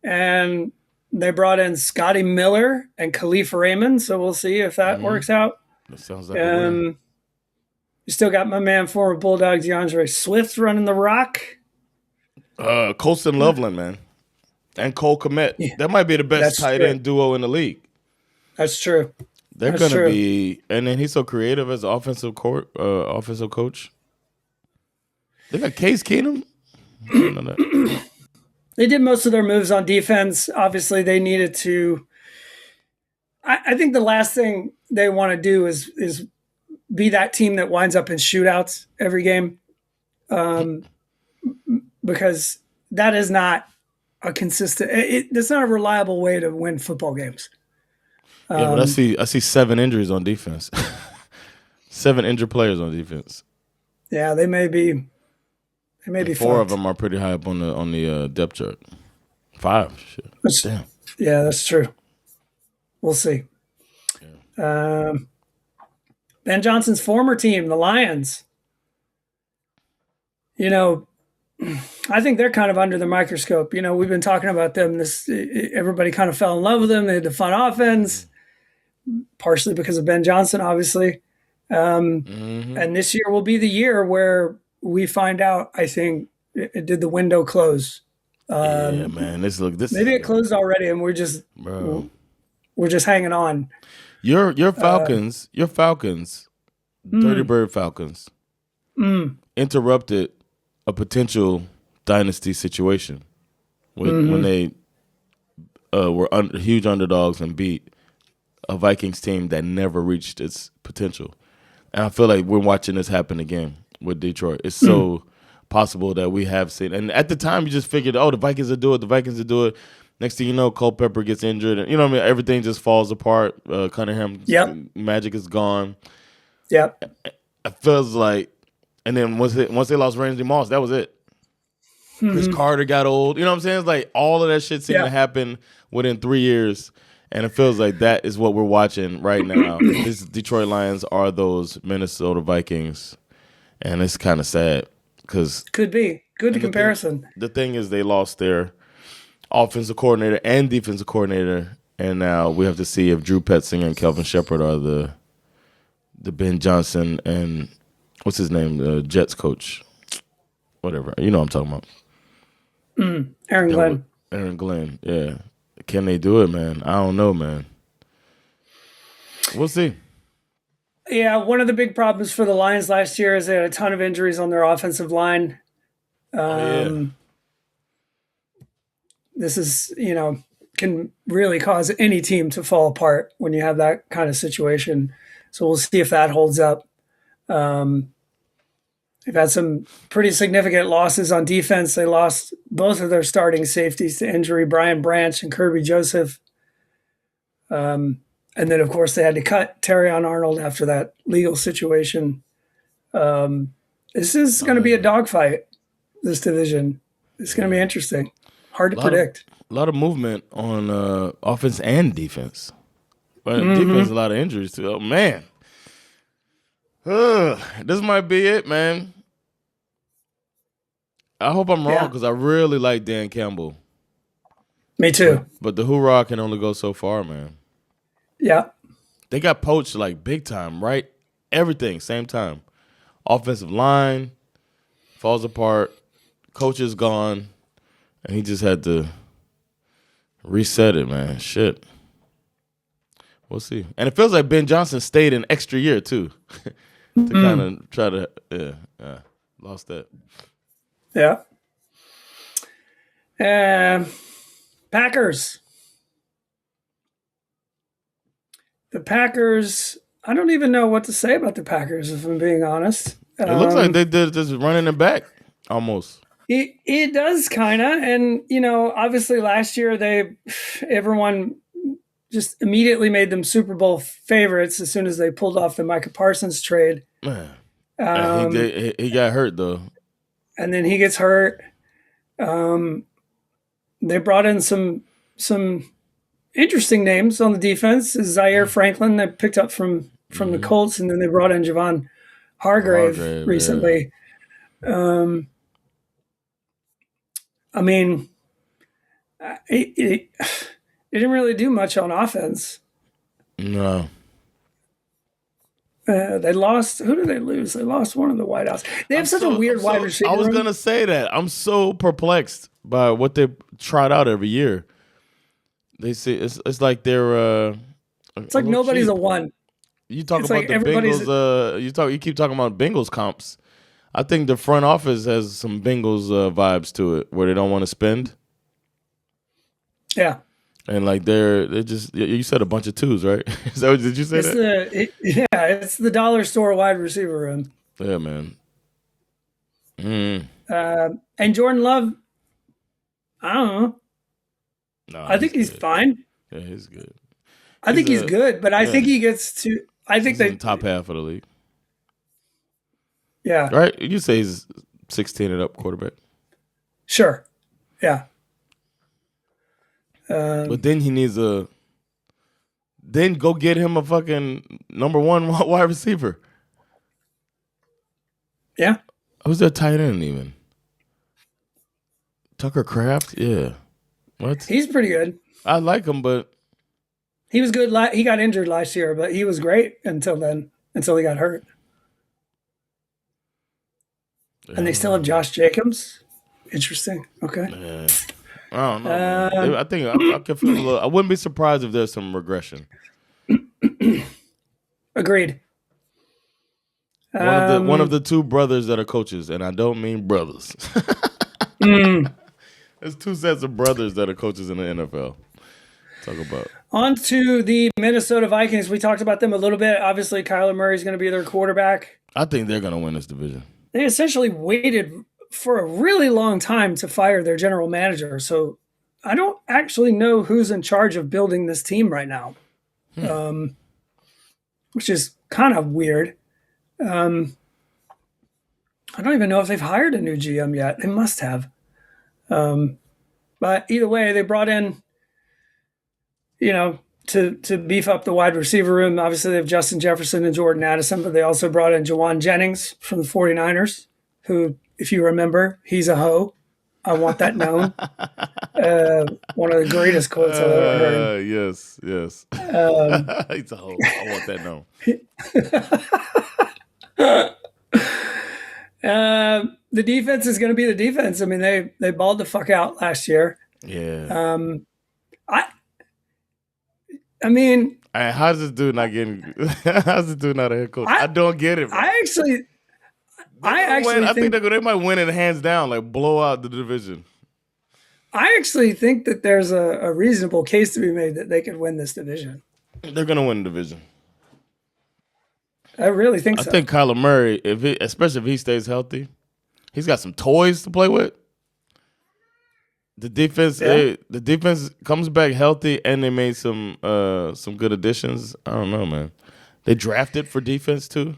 they brought in Scotty Miller and Khalif Raymond. So we'll see if that works out. That sounds like a win. You still got my man, former Bulldog DeAndre Swift, running the rock. Colston Loveland, man. And Cole Kmet. Yeah. That might be the best tight end duo in the league. That's true. They're going to be, and then he's so creative as an offensive coach. They got Case Keenum. I don't know that. They did most of their moves on defense. Obviously, they needed to. I think the last thing they want to do is be that team that winds up in shootouts every game, because that is not a consistent. It's not a reliable way to win football games. Yeah, but I see 7 injuries on defense. 7 injured players on defense. Yeah, they may be. They may be. 4 fucked. of them are pretty high up on the depth chart. 5. Shit. Damn. Yeah, that's true. We'll see. Yeah. Ben Johnson's former team, the Lions. I think they're kind of under the microscope. We've been talking about them. Everybody kind of fell in love with them. They had the fun offense, partially because of Ben Johnson, obviously. And this year will be the year where we find out, I think, did the window close? Yeah, man. This maybe it closed already, and we're just hanging on. Your Falcons, Dirty Bird Falcons, interrupted a potential dynasty situation when they were huge underdogs and beat a Vikings team that never reached its potential. And I feel like we're watching this happen again with Detroit. It's so possible that we have seen. And at the time, you just figured, the Vikings will do it. The Vikings will do it. Next thing you know, Culpepper gets injured. And, everything just falls apart. Cunningham's magic is gone. Yep. It feels like, and then once they lost Ramsey Moss, that was it. Chris Carter got old. You know what I'm saying? It's like all of that shit seemed to happen within 3 years. And it feels like that is what we're watching right now. These Detroit Lions are those Minnesota Vikings. And it's kind of sad because could be good comparison. The thing is, they lost their offensive coordinator and defensive coordinator, and now we have to see if Drew Petzing and Kelvin Shepard are the Ben Johnson and what's his name, the Jets coach, whatever. You know what I'm talking about. Aaron Glenn. Aaron Glenn, yeah. Can they do it, man? I don't know, man. We'll see. Yeah, one of the big problems for the Lions last year is they had a ton of injuries on their offensive line. This is, can really cause any team to fall apart when you have that kind of situation. So we'll see if that holds up. They've had some pretty significant losses on defense. They lost both of their starting safeties to injury, Brian Branch and Kirby Joseph. And then, of course, they had to cut Terrion Arnold after that legal situation. This is going to be a dogfight, this division. It's going to be interesting. Hard to predict. A lot of movement on offense and defense. But defense, a lot of injuries, too. Oh, man. This might be it, man. I hope I'm wrong because I really like Dan Campbell. Me too. But the hoorah can only go so far, man. Yeah. They got poached like big time, right? Everything, same time. Offensive line falls apart. Coach is gone. And he just had to reset it, man. Shit. We'll see. And it feels like Ben Johnson stayed an extra year, too. To kind of try to, lost that. Yeah. Packers. The Packers, I don't even know what to say about the Packers, if I'm being honest. It looks like they did just running it back, almost. It does kind of. And, obviously last year everyone just immediately made them Super Bowl favorites as soon as they pulled off the Micah Parsons trade. Man. He got hurt, though. And then he gets hurt. They brought in some interesting names on the defense. Zaire Franklin they picked up from the Colts, and then they brought in Javon Hargrave recently. Yeah. I mean, it didn't really do much on offense. No. They lost. Who did they lose? They lost one of the wideouts. They have such a weird wide receiver. I was going to say that. I'm so perplexed by what they trot out every year. They say it's like they're. It's like nobody's cheap. A one. You talk about the Bengals. You keep talking about Bengals comps. I think the front office has some Bengals vibes to it, where they don't want to spend. Yeah. And like they're just you said a bunch of twos, right? Did you say that? It's the dollar store wide receiver room. Yeah, man. And Jordan Love, I don't know. No, I think he's fine. Yeah, he's good. I think he's good, but I think he gets to. I think he's in the top half of the league. Yeah. Right? You say he's 16 and up quarterback. Sure. Yeah. But then he needs then go get him a fucking number 1 wide receiver. Yeah. Who's their tight end even? Tucker Kraft? Yeah. What? He's pretty good. I like him, but he was good. He got injured last year, but he was great until he got hurt. And they still have Josh Jacobs. Interesting. Okay. Yeah. I don't know. Man. I think I can feel a little. I wouldn't be surprised if there's some regression. Agreed. One of the two brothers that are coaches, and I don't mean brothers. There's two sets of brothers that are coaches in the NFL. Talk about. On to the Minnesota Vikings. We talked about them a little bit. Obviously, Kyler Murray is going to be their quarterback. I think they're going to win this division. They essentially waited for a really long time to fire their general manager. So I don't actually know who's in charge of building this team right now, which is kind of weird. I don't even know if they've hired a new GM yet. They must have. But either way, they brought in, to beef up the wide receiver room. Obviously, they have Justin Jefferson and Jordan Addison, but they also brought in Jawan Jennings from the 49ers, who, if you remember, he's a hoe. I want that known. One of the greatest quotes I've ever heard. Yes. He's a hoe. I want that known. The defense is going to be the defense. I mean, they balled the fuck out last year. Yeah. I mean, how's this dude not getting? How's this dude not a head coach? I don't get it. Bro. I think they might win it hands down, like blow out the division. I actually think that there's a reasonable case to be made that they could win this division. They're gonna win the division. I really think so. I think Kyler Murray, especially if he stays healthy, he's got some toys to play with. The defense comes back healthy, and they made some good additions. I don't know, man. They drafted for defense too.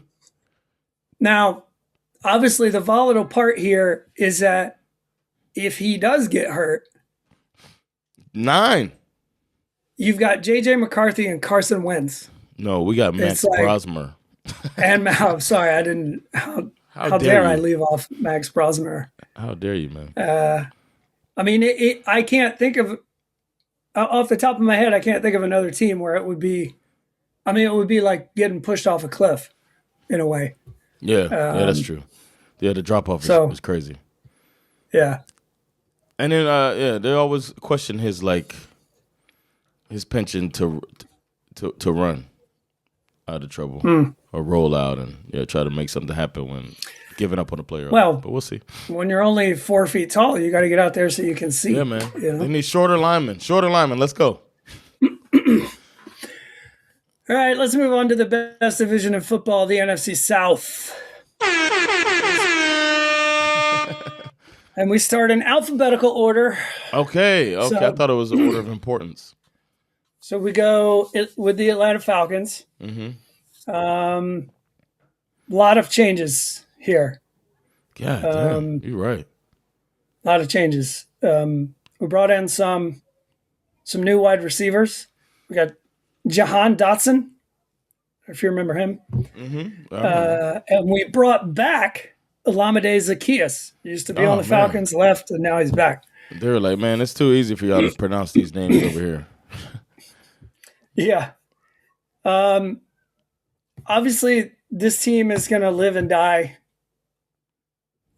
Now, obviously, the volatile part here is that if he does get hurt, 9, you've got J.J. McCarthy and Carson Wentz. No, we got Max Brosmer. And I'm sorry, I didn't. How dare I leave off Max Brosmer? How dare you, man? I mean, I can't think of, off the top of my head, I can't think of another team where it would be, it would be like getting pushed off a cliff in a way. Yeah, that's true. Yeah, the drop off was crazy. Yeah. And then, they always question his penchant to run out of trouble or roll out and try to make something happen when giving up on a player. Well, but we'll see. When you're only 4 feet tall, you got to get out there so you can see. Yeah, man. They need shorter linemen. Let's go. All right, let's move on to the best division in football, the NFC South. And we start in alphabetical order. Okay. So, I thought it was an order of importance. So we go with the Atlanta Falcons. Mm-hmm. A lot of changes here. God damn, you're right. A lot of changes. We brought in some new wide receivers. We got Jahan Dotson, if you remember him. Mm-hmm. And we brought back Olamide Zaccheaus. He used to be on the Falcons, left, and now he's back. They were like, man, it's too easy for y'all to pronounce these names over here. Yeah. Obviously, this team is going to live and die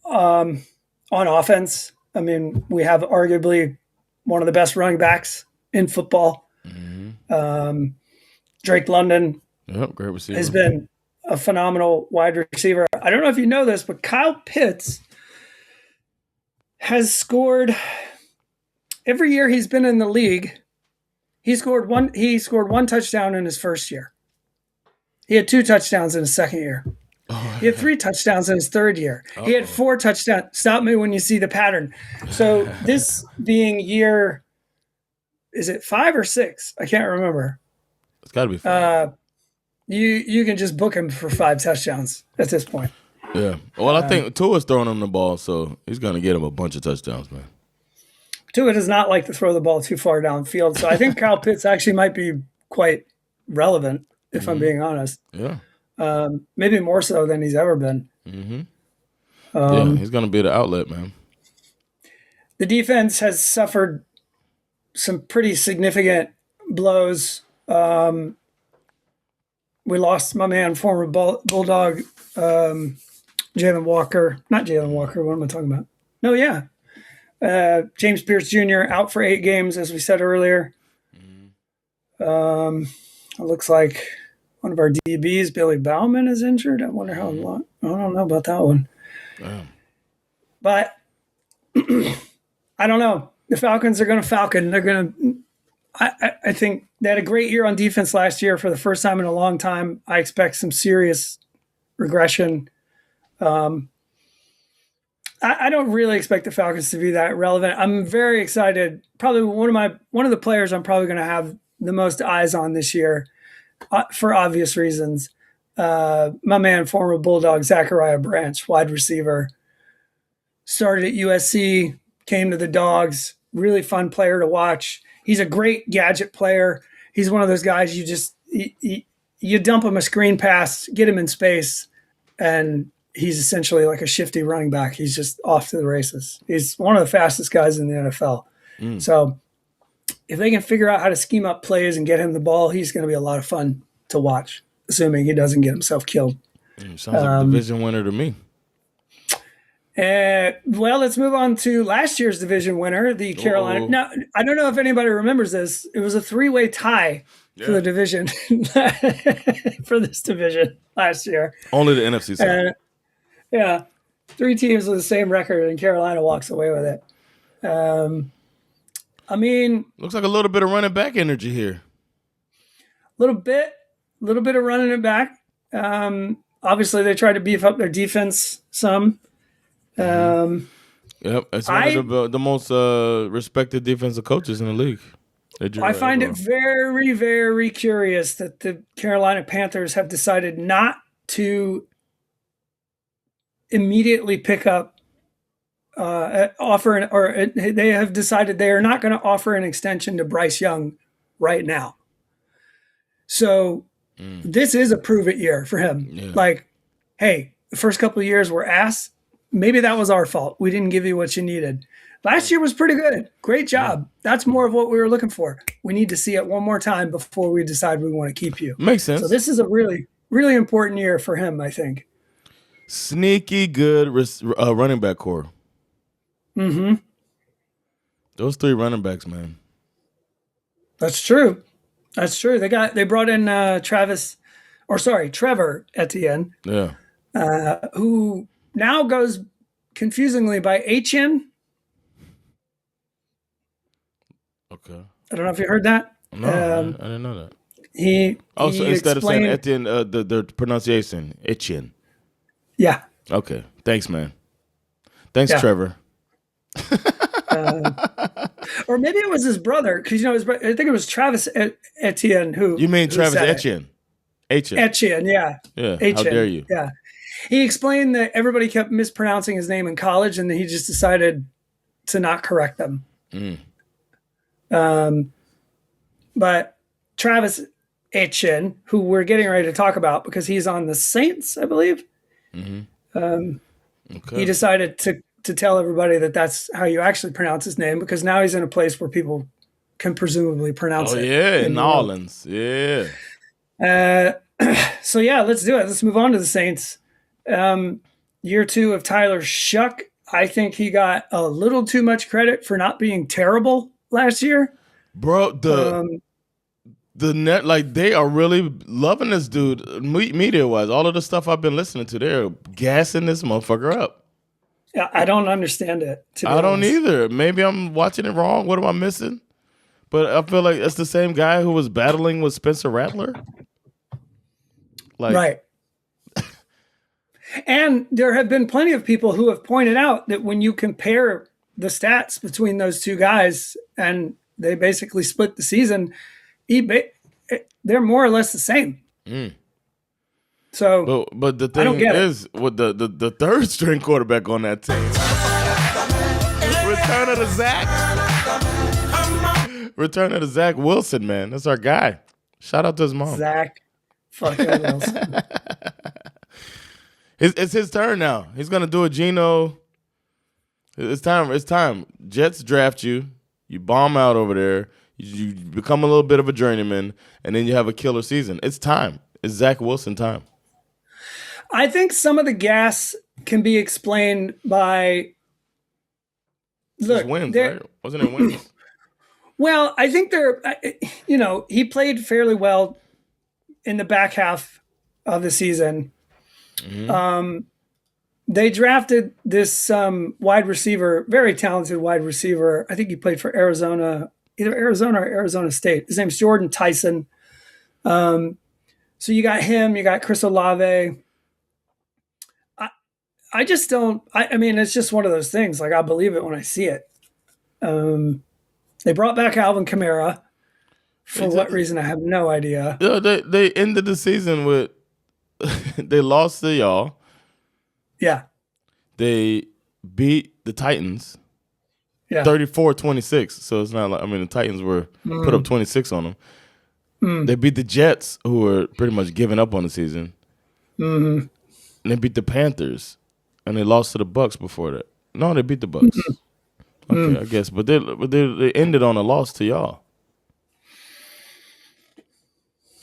on offense. I mean, we have arguably one of the best running backs in football. Mm-hmm. Drake London great receiver. Has been a phenomenal wide receiver. I don't know if you know this, but Kyle Pitts has scored every year he's been in the league. He scored one touchdown in his first year. He had 2 touchdowns in his second year. He had 3 touchdowns in his third year. He had 4 touchdowns. Stop me when you see the pattern. So this being year, is it 5 or 6? I can't remember. It's got to be 5. You can just book him for 5 touchdowns at this point. Yeah. Well, I think Tua's throwing him the ball, so he's going to get him a bunch of touchdowns, man. Tua does not like to throw the ball too far downfield, so I think Kyle Pitts actually might be quite relevant, if I'm being honest. Yeah. Maybe more so than he's ever been. Yeah, he's going to be the outlet, man. The defense has suffered some pretty significant blows. We lost my man, former Bulldog, Jalen Walker. Not Jalen Walker. What am I talking about? No, yeah. James Pierce Jr. out for 8 games, as we said earlier. It looks like one of our DBs, Billy Bauman, is injured. I wonder how long. I don't know about that one. Damn. But I don't know. The Falcons are going to Falcon. They're going to. I think they had a great year on defense last year for the first time in a long time. I expect some serious regression. I don't really expect the Falcons to be that relevant. I'm very excited. Probably one of the players I'm probably going to have the most eyes on this year, for obvious reasons. My man, former Bulldog Zachariah Branch, wide receiver, started at USC, came to the Dogs. Really fun player to watch. He's a great gadget player. He's one of those guys you dump him a screen pass, get him in space, and he's essentially like a shifty running back. He's just off to the races. He's one of the fastest guys in the NFL. So if they can figure out how to scheme up plays and get him the ball, he's going to be a lot of fun to watch, assuming he doesn't get himself killed. Sounds like a division winner to me. Well, let's move on to last year's division winner, the Carolina. Now, I don't know if anybody remembers this. It was a 3-way tie for the division for this division last year. Only the NFC side. Yeah, 3 teams with the same record, and Carolina walks away with it. I mean, looks like a little bit of running back energy here. Little bit of running it back. Obviously, they tried to beef up their defense some. Yep, it's one of the most respected defensive coaches in the league. I find it very, very curious that the Carolina Panthers have decided not to immediately pick up they have decided they are not going to offer an extension to Bryce Young right now. So this is a prove it year for him. Yeah. Like, hey, the first couple of years were ass. Maybe that was our fault. We didn't give you what you needed. Last year was pretty good. Great job. That's more of what we were looking for. We need to see it one more time before we decide we want to keep you. Makes sense. So this is a really, really important year for him, I think. Sneaky good running back core. Mm-hmm. Those 3 running backs, man. That's true. They brought in Trevor Etienne. Yeah. Who now goes confusingly by Etienne. Okay. I don't know if you heard that. No, I didn't know that. So instead of saying Etienne, the pronunciation, Etienne. Yeah. Okay. Thanks, man. Thanks, Trevor. Or maybe it was his brother, because I think it was Travis Etienne who. You mean Travis Etienne? Etienne, yeah. Yeah. Etienne, how dare you? Yeah. He explained that everybody kept mispronouncing his name in college, and then he just decided to not correct them. But Travis Etienne, who we're getting ready to talk about because he's on the Saints, I believe. He decided to tell everybody that that's how you actually pronounce his name, because now he's in a place where people can presumably pronounce it. Oh, yeah, in New Orleans. Yeah. So, yeah, let's do it. Let's move on to the Saints. Year 2 of Tyler Shuck. I think he got a little too much credit for not being terrible last year. Bro, the net, like, they are really loving this dude media-wise. All of the stuff I've been listening to, they're gassing this motherfucker up. Yeah, I don't understand it. I don't either. Maybe I'm watching it wrong. What am I missing? But I feel like it's the same guy who was battling with Spencer Rattler. Like, right. And there have been plenty of people who have pointed out that when you compare the stats between those two guys and they basically split the season, they're more or less the same. So, but the thing is, with the third string quarterback on that team, return of the Zach Wilson, man. That's our guy. Shout out to his mom. Zach fucking Wilson. It's his turn now. He's gonna do a Geno. It's time. Jets draft you. You bomb out over there. You become a little bit of a journeyman, and then you have a killer season. It's time. It's Zach Wilson time. I think some of the gas can be explained by wins, right? Wasn't it wins? Well, I think he played fairly well in the back half of the season. Mm-hmm. They drafted this wide receiver, very talented wide receiver. I think he played for Arizona, either Arizona or Arizona State. His name's Jordan Tyson. So you got him, you got Chris Olave. I just don't. I mean, it's just one of those things. Like, I believe it when I see it. They brought back Alvin Kamara. For what reason, I have no idea. Yeah, they ended the season with they lost to y'all. Yeah. They beat the Titans. Yeah. 34-26. So it's not like, I mean, the Titans put up 26 on them. They beat the Jets, who were pretty much giving up on the season. And they beat the Panthers. And they lost to the Bucks before that. No, they beat the Bucks. Okay, I guess. But they ended on a loss to y'all.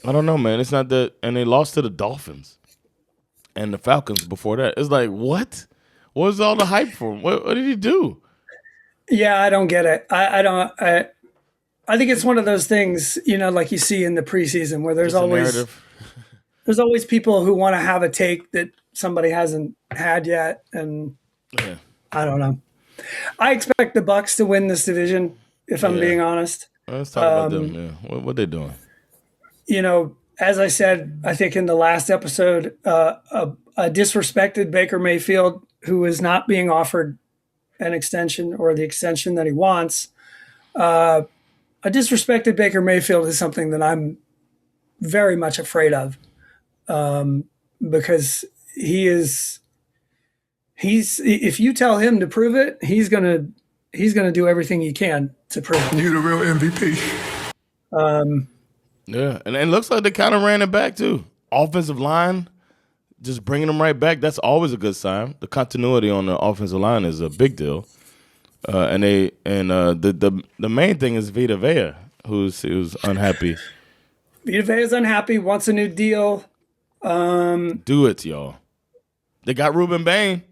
I don't know, man. It's not that. And they lost to the Dolphins and the Falcons before that. It's like, what? What was all the hype for him? What did he do? Yeah, I don't get it. I don't. I think it's one of those things, like you see in the preseason where there's always people who want to have a take that somebody hasn't had yet, and I don't know. I expect the Bucks to win this division, if I'm being honest. Let's talk about them. Yeah, what they doing? As I said, I think in the last episode, a disrespected Baker Mayfield who is not being offered an extension or the extension that he wants. A disrespected Baker Mayfield is something that I'm very much afraid of, because he's if you tell him to prove it, he's gonna do everything he can to prove it. You're the real MVP. Yeah, and it looks like they kind of ran it back too. Offensive line, just bringing them right back. That's always a good sign. The continuity on the offensive line is a big deal. The main thing is Vita Vea, who's unhappy. Vita Vea is unhappy. Wants a new deal. Do it, y'all. They got Ruben Bain.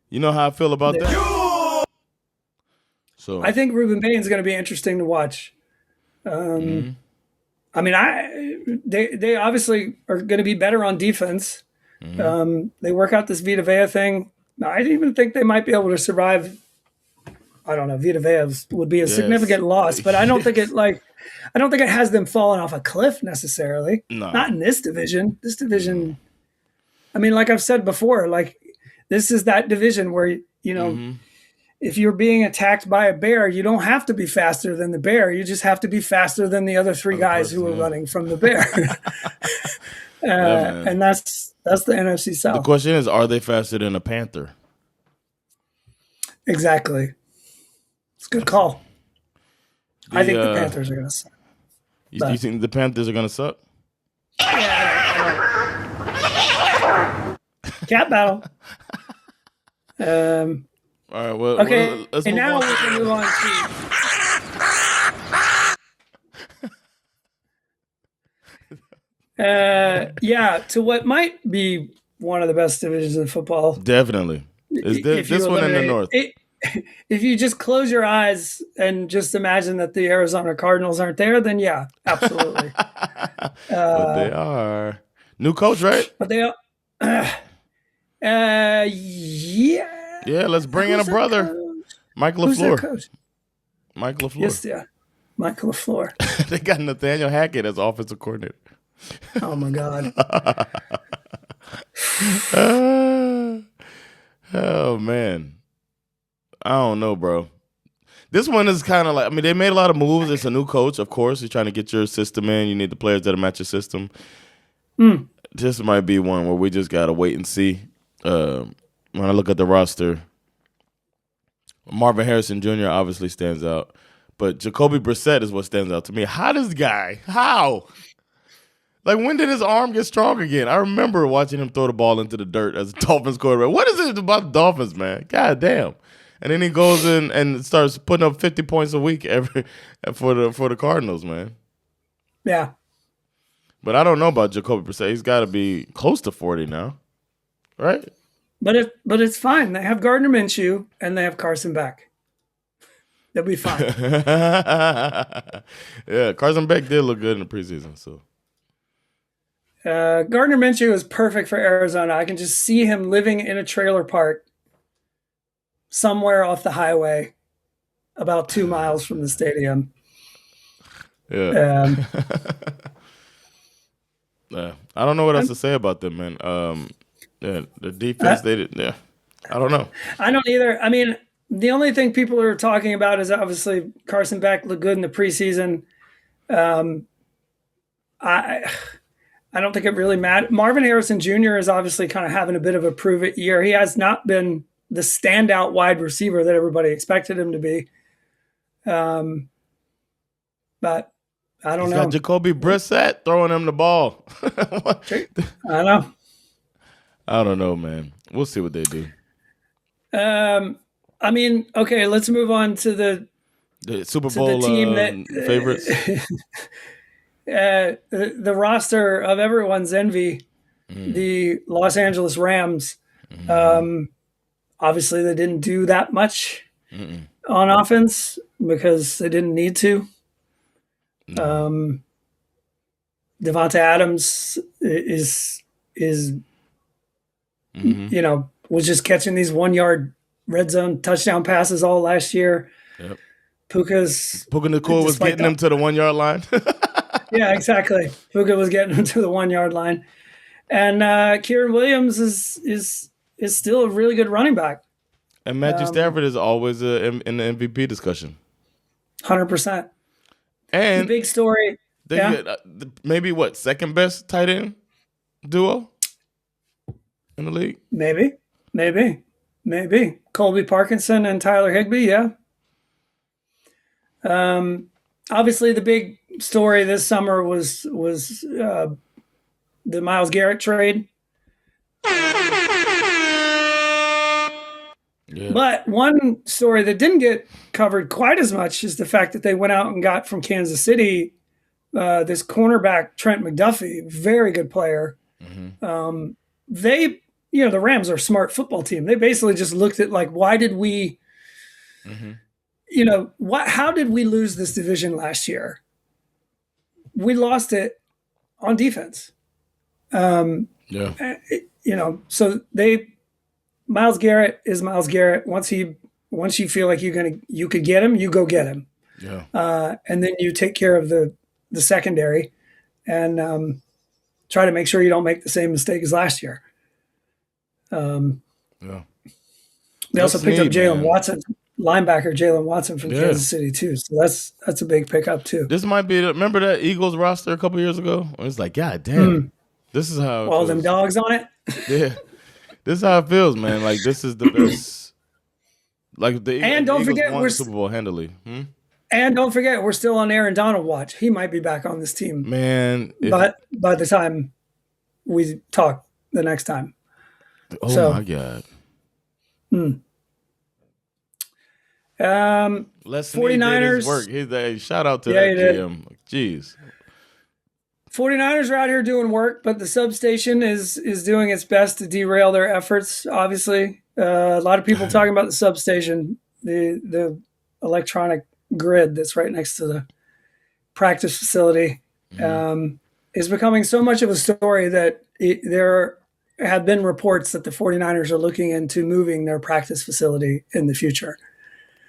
You know how I feel about that. So I think Ruben Bain is going to be interesting to watch. I mean, they obviously are going to be better on defense. They work out this Vita Vea thing. I even think they might be able to survive. I don't know. Vita Vea would be a significant loss, but I don't think it has them falling off a cliff necessarily. No. Not in this division. This division, I mean, like I've said before, like this is that division where, if you're being attacked by a bear, you don't have to be faster than the bear. You just have to be faster than the other three guys who are running from the bear. And that's the NFC South. The question is, are they faster than a Panther? Exactly. It's a good call. I think the Panthers are going to suck. You think the Panthers are going to suck? Cat battle. All right. Well, okay. Let's and move now on. we can move on to to what might be one of the best divisions in football. Definitely. Is this one in the North? If you just close your eyes and just imagine that the Arizona Cardinals aren't there, then yeah, absolutely. But they are. New coach, right? But they are. Yeah. Yeah, let's bring in a brother. Coach? Mike Who's LaFleur. their coach? Mike LaFleur. Yes, yeah. Michael LaFleur. They got Nathaniel Hackett as offensive coordinator. Oh my God. Oh man, I don't know, bro. This one is kind of like, I mean, they made a lot of moves. It's a new coach, of course. He's trying to get your system in. You need the players that match your system. This might be one where we just gotta wait and see. When I look at the roster, Marvin Harrison Jr. obviously stands out, but Jacoby Brissett is what stands out to me. How does this guy? How? Like, when did his arm get strong again? I remember watching him throw the ball into the dirt as a Dolphins quarterback. What is it about the Dolphins, man? God damn. And then he goes in and starts putting up 50 points a week for the Cardinals, man. Yeah. But I don't know about Jacoby Brissett. He's got to be close to 40 now, right? But it's fine. They have Gardner Minshew and they have Carson Beck. They'll be fine. Yeah, Carson Beck did look good in the preseason, so. Gardner Minshew is perfect for Arizona. I can just see him living in a trailer park somewhere off the highway about 2 miles from the stadium. Yeah. Yeah. I don't know what else to say about them, man. Yeah, the defense, they did. Yeah, I don't know. I don't either. I mean, the only thing people are talking about is obviously Carson Beck looked good in the preseason. I don't think it really matters. Marvin Harrison Jr. is obviously kind of having a bit of a prove-it year. He has not been the standout wide receiver that everybody expected him to be. But I don't know. Got Jacoby Brissett throwing him the ball. I know. I don't know, man. We'll see what they do. I mean, okay, let's move on to the Super Bowl team that favorites. The roster of everyone's envy, the Los Angeles Rams. Obviously, they didn't do that much on offense because they didn't need to. Devonta Adams is was just catching these 1 yard red zone touchdown passes all last year. Yep. Puka Nacua was getting him to the 1 yard line. Yeah, exactly. Puka was getting him to the 1 yard line, and Kieran Williams is still a really good running back. And Matthew Stafford is always in the MVP discussion. 100%. And the big story. They get maybe second best tight end duo in the league? Maybe. Colby Parkinson and Tyler Higbee, yeah. Obviously, the big story this summer was the Myles Garrett trade. Yeah. But one story that didn't get covered quite as much is the fact that they went out and got from Kansas City this cornerback, Trent McDuffie, very good player. Mm-hmm. The Rams are a smart football team. They basically just looked at why did we, how did we lose this division last year? We lost it on defense. So Myles Garrett is Myles Garrett. Once you feel like you could get him, you go get him. Yeah. And then you take care of the secondary and try to make sure you don't make the same mistake as last year. They also picked up Jalen Watson, linebacker Jalen Watson from Kansas City too. So that's a big pickup too. This might be remember that Eagles roster a couple years ago? It's like, God damn, this is how all them dogs on it. Yeah, this is how it feels, man. Like this is the best. Like the and don't Eagles forget won we're the Super Bowl handily. And don't forget we're still on Aaron Donald watch. He might be back on this team, man. But by the time we talk the next time. Oh my God. 49ers work. Shout out to that GM. Jeez. 49ers are out here doing work, but the substation is doing its best to derail their efforts. Obviously, a lot of people talking about the substation, the electronic grid that's right next to the practice facility, is becoming so much of a story that there have been reports that the 49ers are looking into moving their practice facility in the future.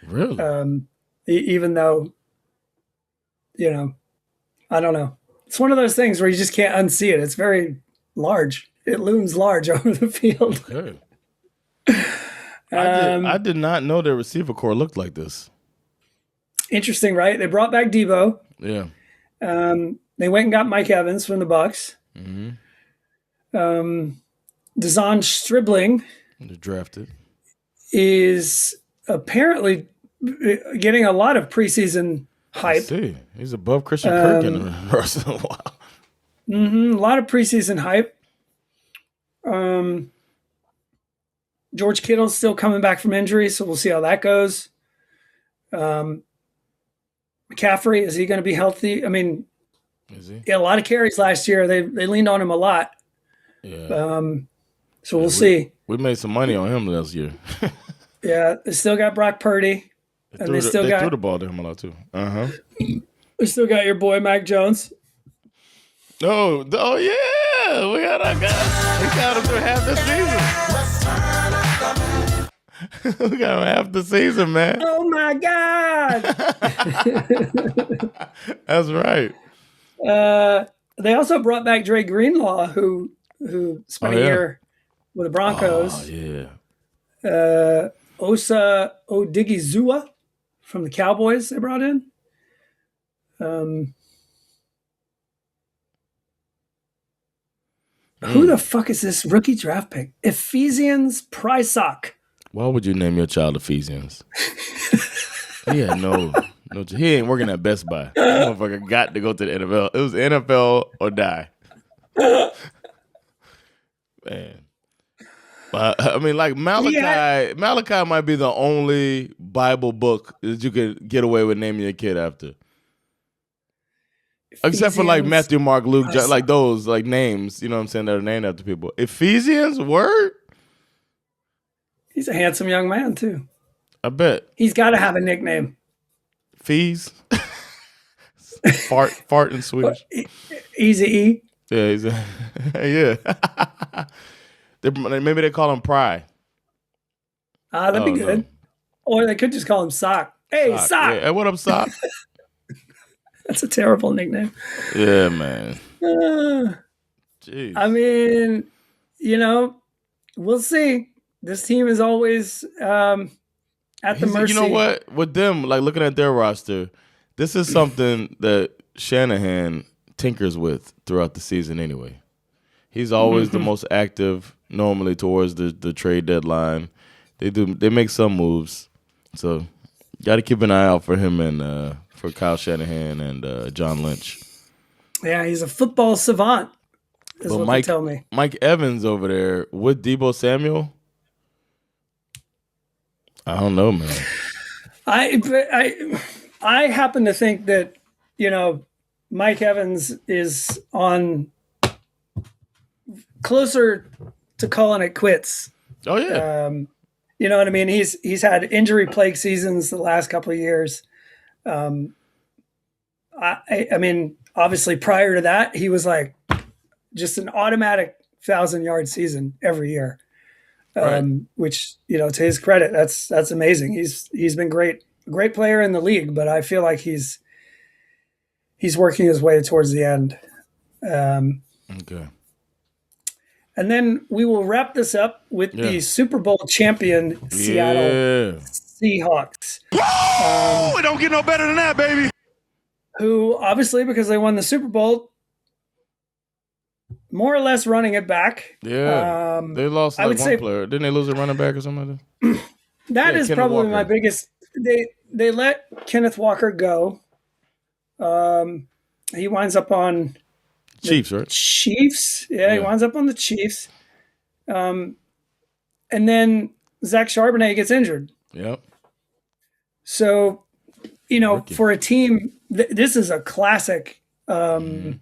Really? Even though I don't know. It's one of those things where you just can't unsee it. It's very large. It looms large over the field. Okay. I did not know their receiver core looked like this. Interesting, right? They brought back Debo. Yeah. They went and got Mike Evans from the Bucks. Dazon Stribling, drafted, is apparently getting a lot of preseason hype. See, he's above Christian Kirk in the rest of a while. A lot of preseason hype. George Kittle's still coming back from injury, so we'll see how that goes. McCaffrey, is he going to be healthy? I mean, is he? Yeah, a lot of carries last year. They leaned on him a lot. Yeah. So we'll see. We made some money on him last year. Yeah, they still got Brock Purdy. They threw the ball to him a lot too. They still got your boy Mac Jones. Oh yeah, we got our guy. We got him for half the season. We got him half the season, man. Oh my God! That's right. They also brought back Dre Greenlaw, who spent a year with the Broncos. Oh yeah. Osa Odigizua from the Cowboys they brought in. Who the fuck is this rookie draft pick? Ephesians Prysock. Why would you name your child Ephesians? Yeah, no, he ain't working at Best Buy. That motherfucker got to go to the NFL. It was NFL or die. Man. I mean, like Malachi might be the only Bible book that you could get away with naming your kid after. Except for like Matthew, Mark, Luke, John, like those like names, you know what I'm saying, that are named after people. Ephesians, word? He's a handsome young man too. I bet. He's got to have a nickname. Fees? fart in Swedish. Easy E. Yeah, yeah. Maybe they call him Pry. That'd be good. No. Or they could just call him Sock. Hey, Sock. Hey, what up, Sock? That's a terrible nickname. Yeah, man. Jeez. I mean, we'll see. This team is always at the mercy. You know what? With them, like looking at their roster, this is something that Shanahan tinkers with throughout the season anyway. He's always the most active normally towards the trade deadline. They make some moves. So got to keep an eye out for him and for Kyle Shanahan and John Lynch. Yeah, he's a football savant, is what they tell me. Mike Evans over there with Deebo Samuel. I don't know, man. I happen to think that, Mike Evans is on closer to calling it quits. Oh yeah. You know what I mean? He's had injury plagued seasons the last couple of years. I mean, obviously prior to that, he was like just an automatic 1,000-yard season every year. Right. Which, to his credit, that's amazing. He's been great player in the league, but I feel like he's working his way towards the end. Okay. And then we will wrap this up with the Super Bowl champion Seattle Seahawks. Whoa! It don't get no better than that, baby. Who, obviously, because they won the Super Bowl, more or less running it back. Yeah. They lost one player. Didn't they lose a running back or something like that? That is probably my biggest. They let Kenneth Walker go. He winds up on Chiefs, right? Chiefs. Yeah, he winds up on the Chiefs. And then Zach Charbonnet gets injured. Yep. So, for a team, this is a classic. One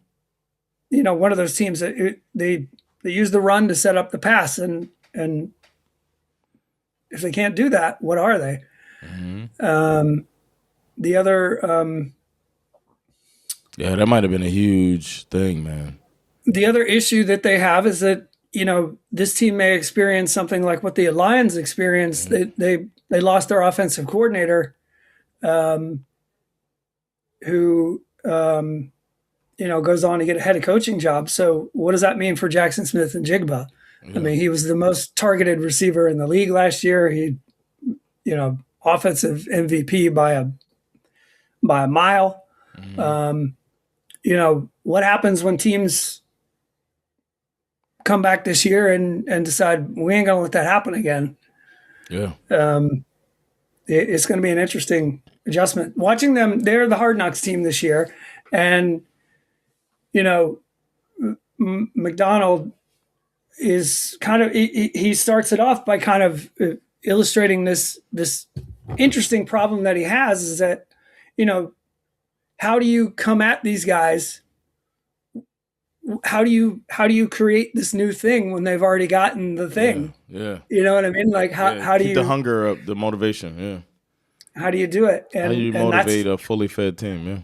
of those teams that they use the run to set up the pass, and if they can't do that, what are they? The other. Yeah, that might have been a huge thing, man. The other issue that they have is that, this team may experience something like what the Lions experienced. They lost their offensive coordinator, who goes on to get a head coaching job. So what does that mean for Jackson Smith and Jigba? Yeah. I mean, he was the most targeted receiver in the league last year. He, offensive MVP by a mile. What happens when teams come back this year and decide we ain't going to let that happen again? Yeah. It's going to be an interesting adjustment. Watching them, they're the Hard Knocks team this year. And, McDonald is kind of, he starts it off by kind of illustrating this interesting problem that he has is that, how do you come at these guys? How do you create this new thing when they've already gotten the thing? Yeah. You know what I mean? Like how do keep you the hunger up, the motivation? Yeah. How do you do it? And, how do you motivate a fully fed team? Yeah.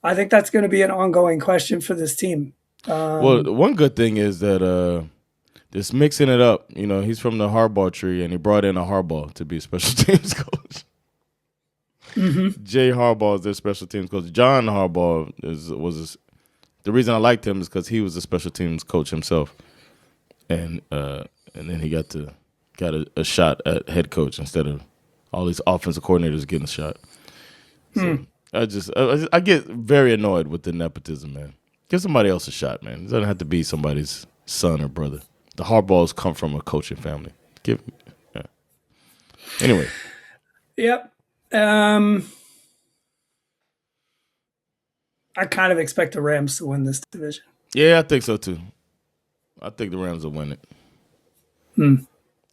I think that's going to be an ongoing question for this team. Well, one good thing is that just mixing it up. He's from the Harbaugh tree, and he brought in a Harbaugh to be a special teams coach. Mm-hmm. Jay Harbaugh is their special teams coach. John Harbaugh the reason I liked him is because he was a special teams coach himself, and then he got a shot at head coach instead of all these offensive coordinators getting a shot. So I get very annoyed with the nepotism, man. Give somebody else a shot, man. It doesn't have to be somebody's son or brother. The Harbaughs come from a coaching family. Anyway. Yep. I kind of expect the Rams to win this division. Yeah, I think so too. I think the Rams will win it.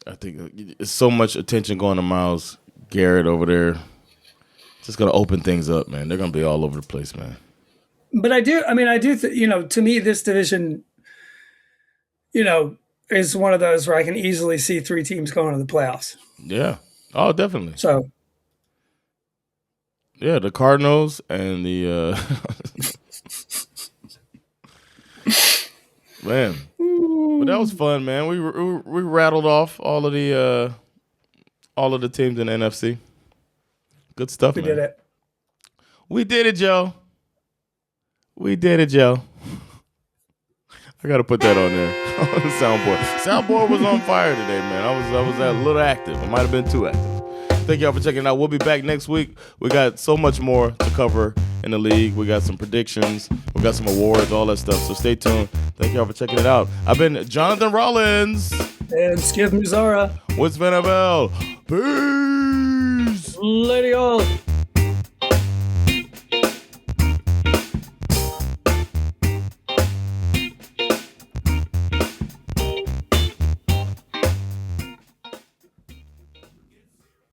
I think it's so much attention going to Myles Garrett over there. Just going to open things up, man. They're going to be all over the place, man. But to me, this division, is one of those where I can easily see 3 teams going to the playoffs. Yeah. Oh, definitely. So. Yeah, the Cardinals and the man. But that was fun, man. We rattled off all of the teams in the NFC. Good stuff, man. We did it. We did it, Joe. We did it, Joe. I got to put that on there on the soundboard. Soundboard was on fire today, man. I was a little active. I might have been too active. Thank y'all for checking it out. We'll be back next week. We got so much more to cover in the league. We got some predictions. We got some awards, all that stuff. So stay tuned. Thank y'all for checking it out. I've been Jonathan Rollins. And Skip Muzara. With SveNFL. Peace. Lady all.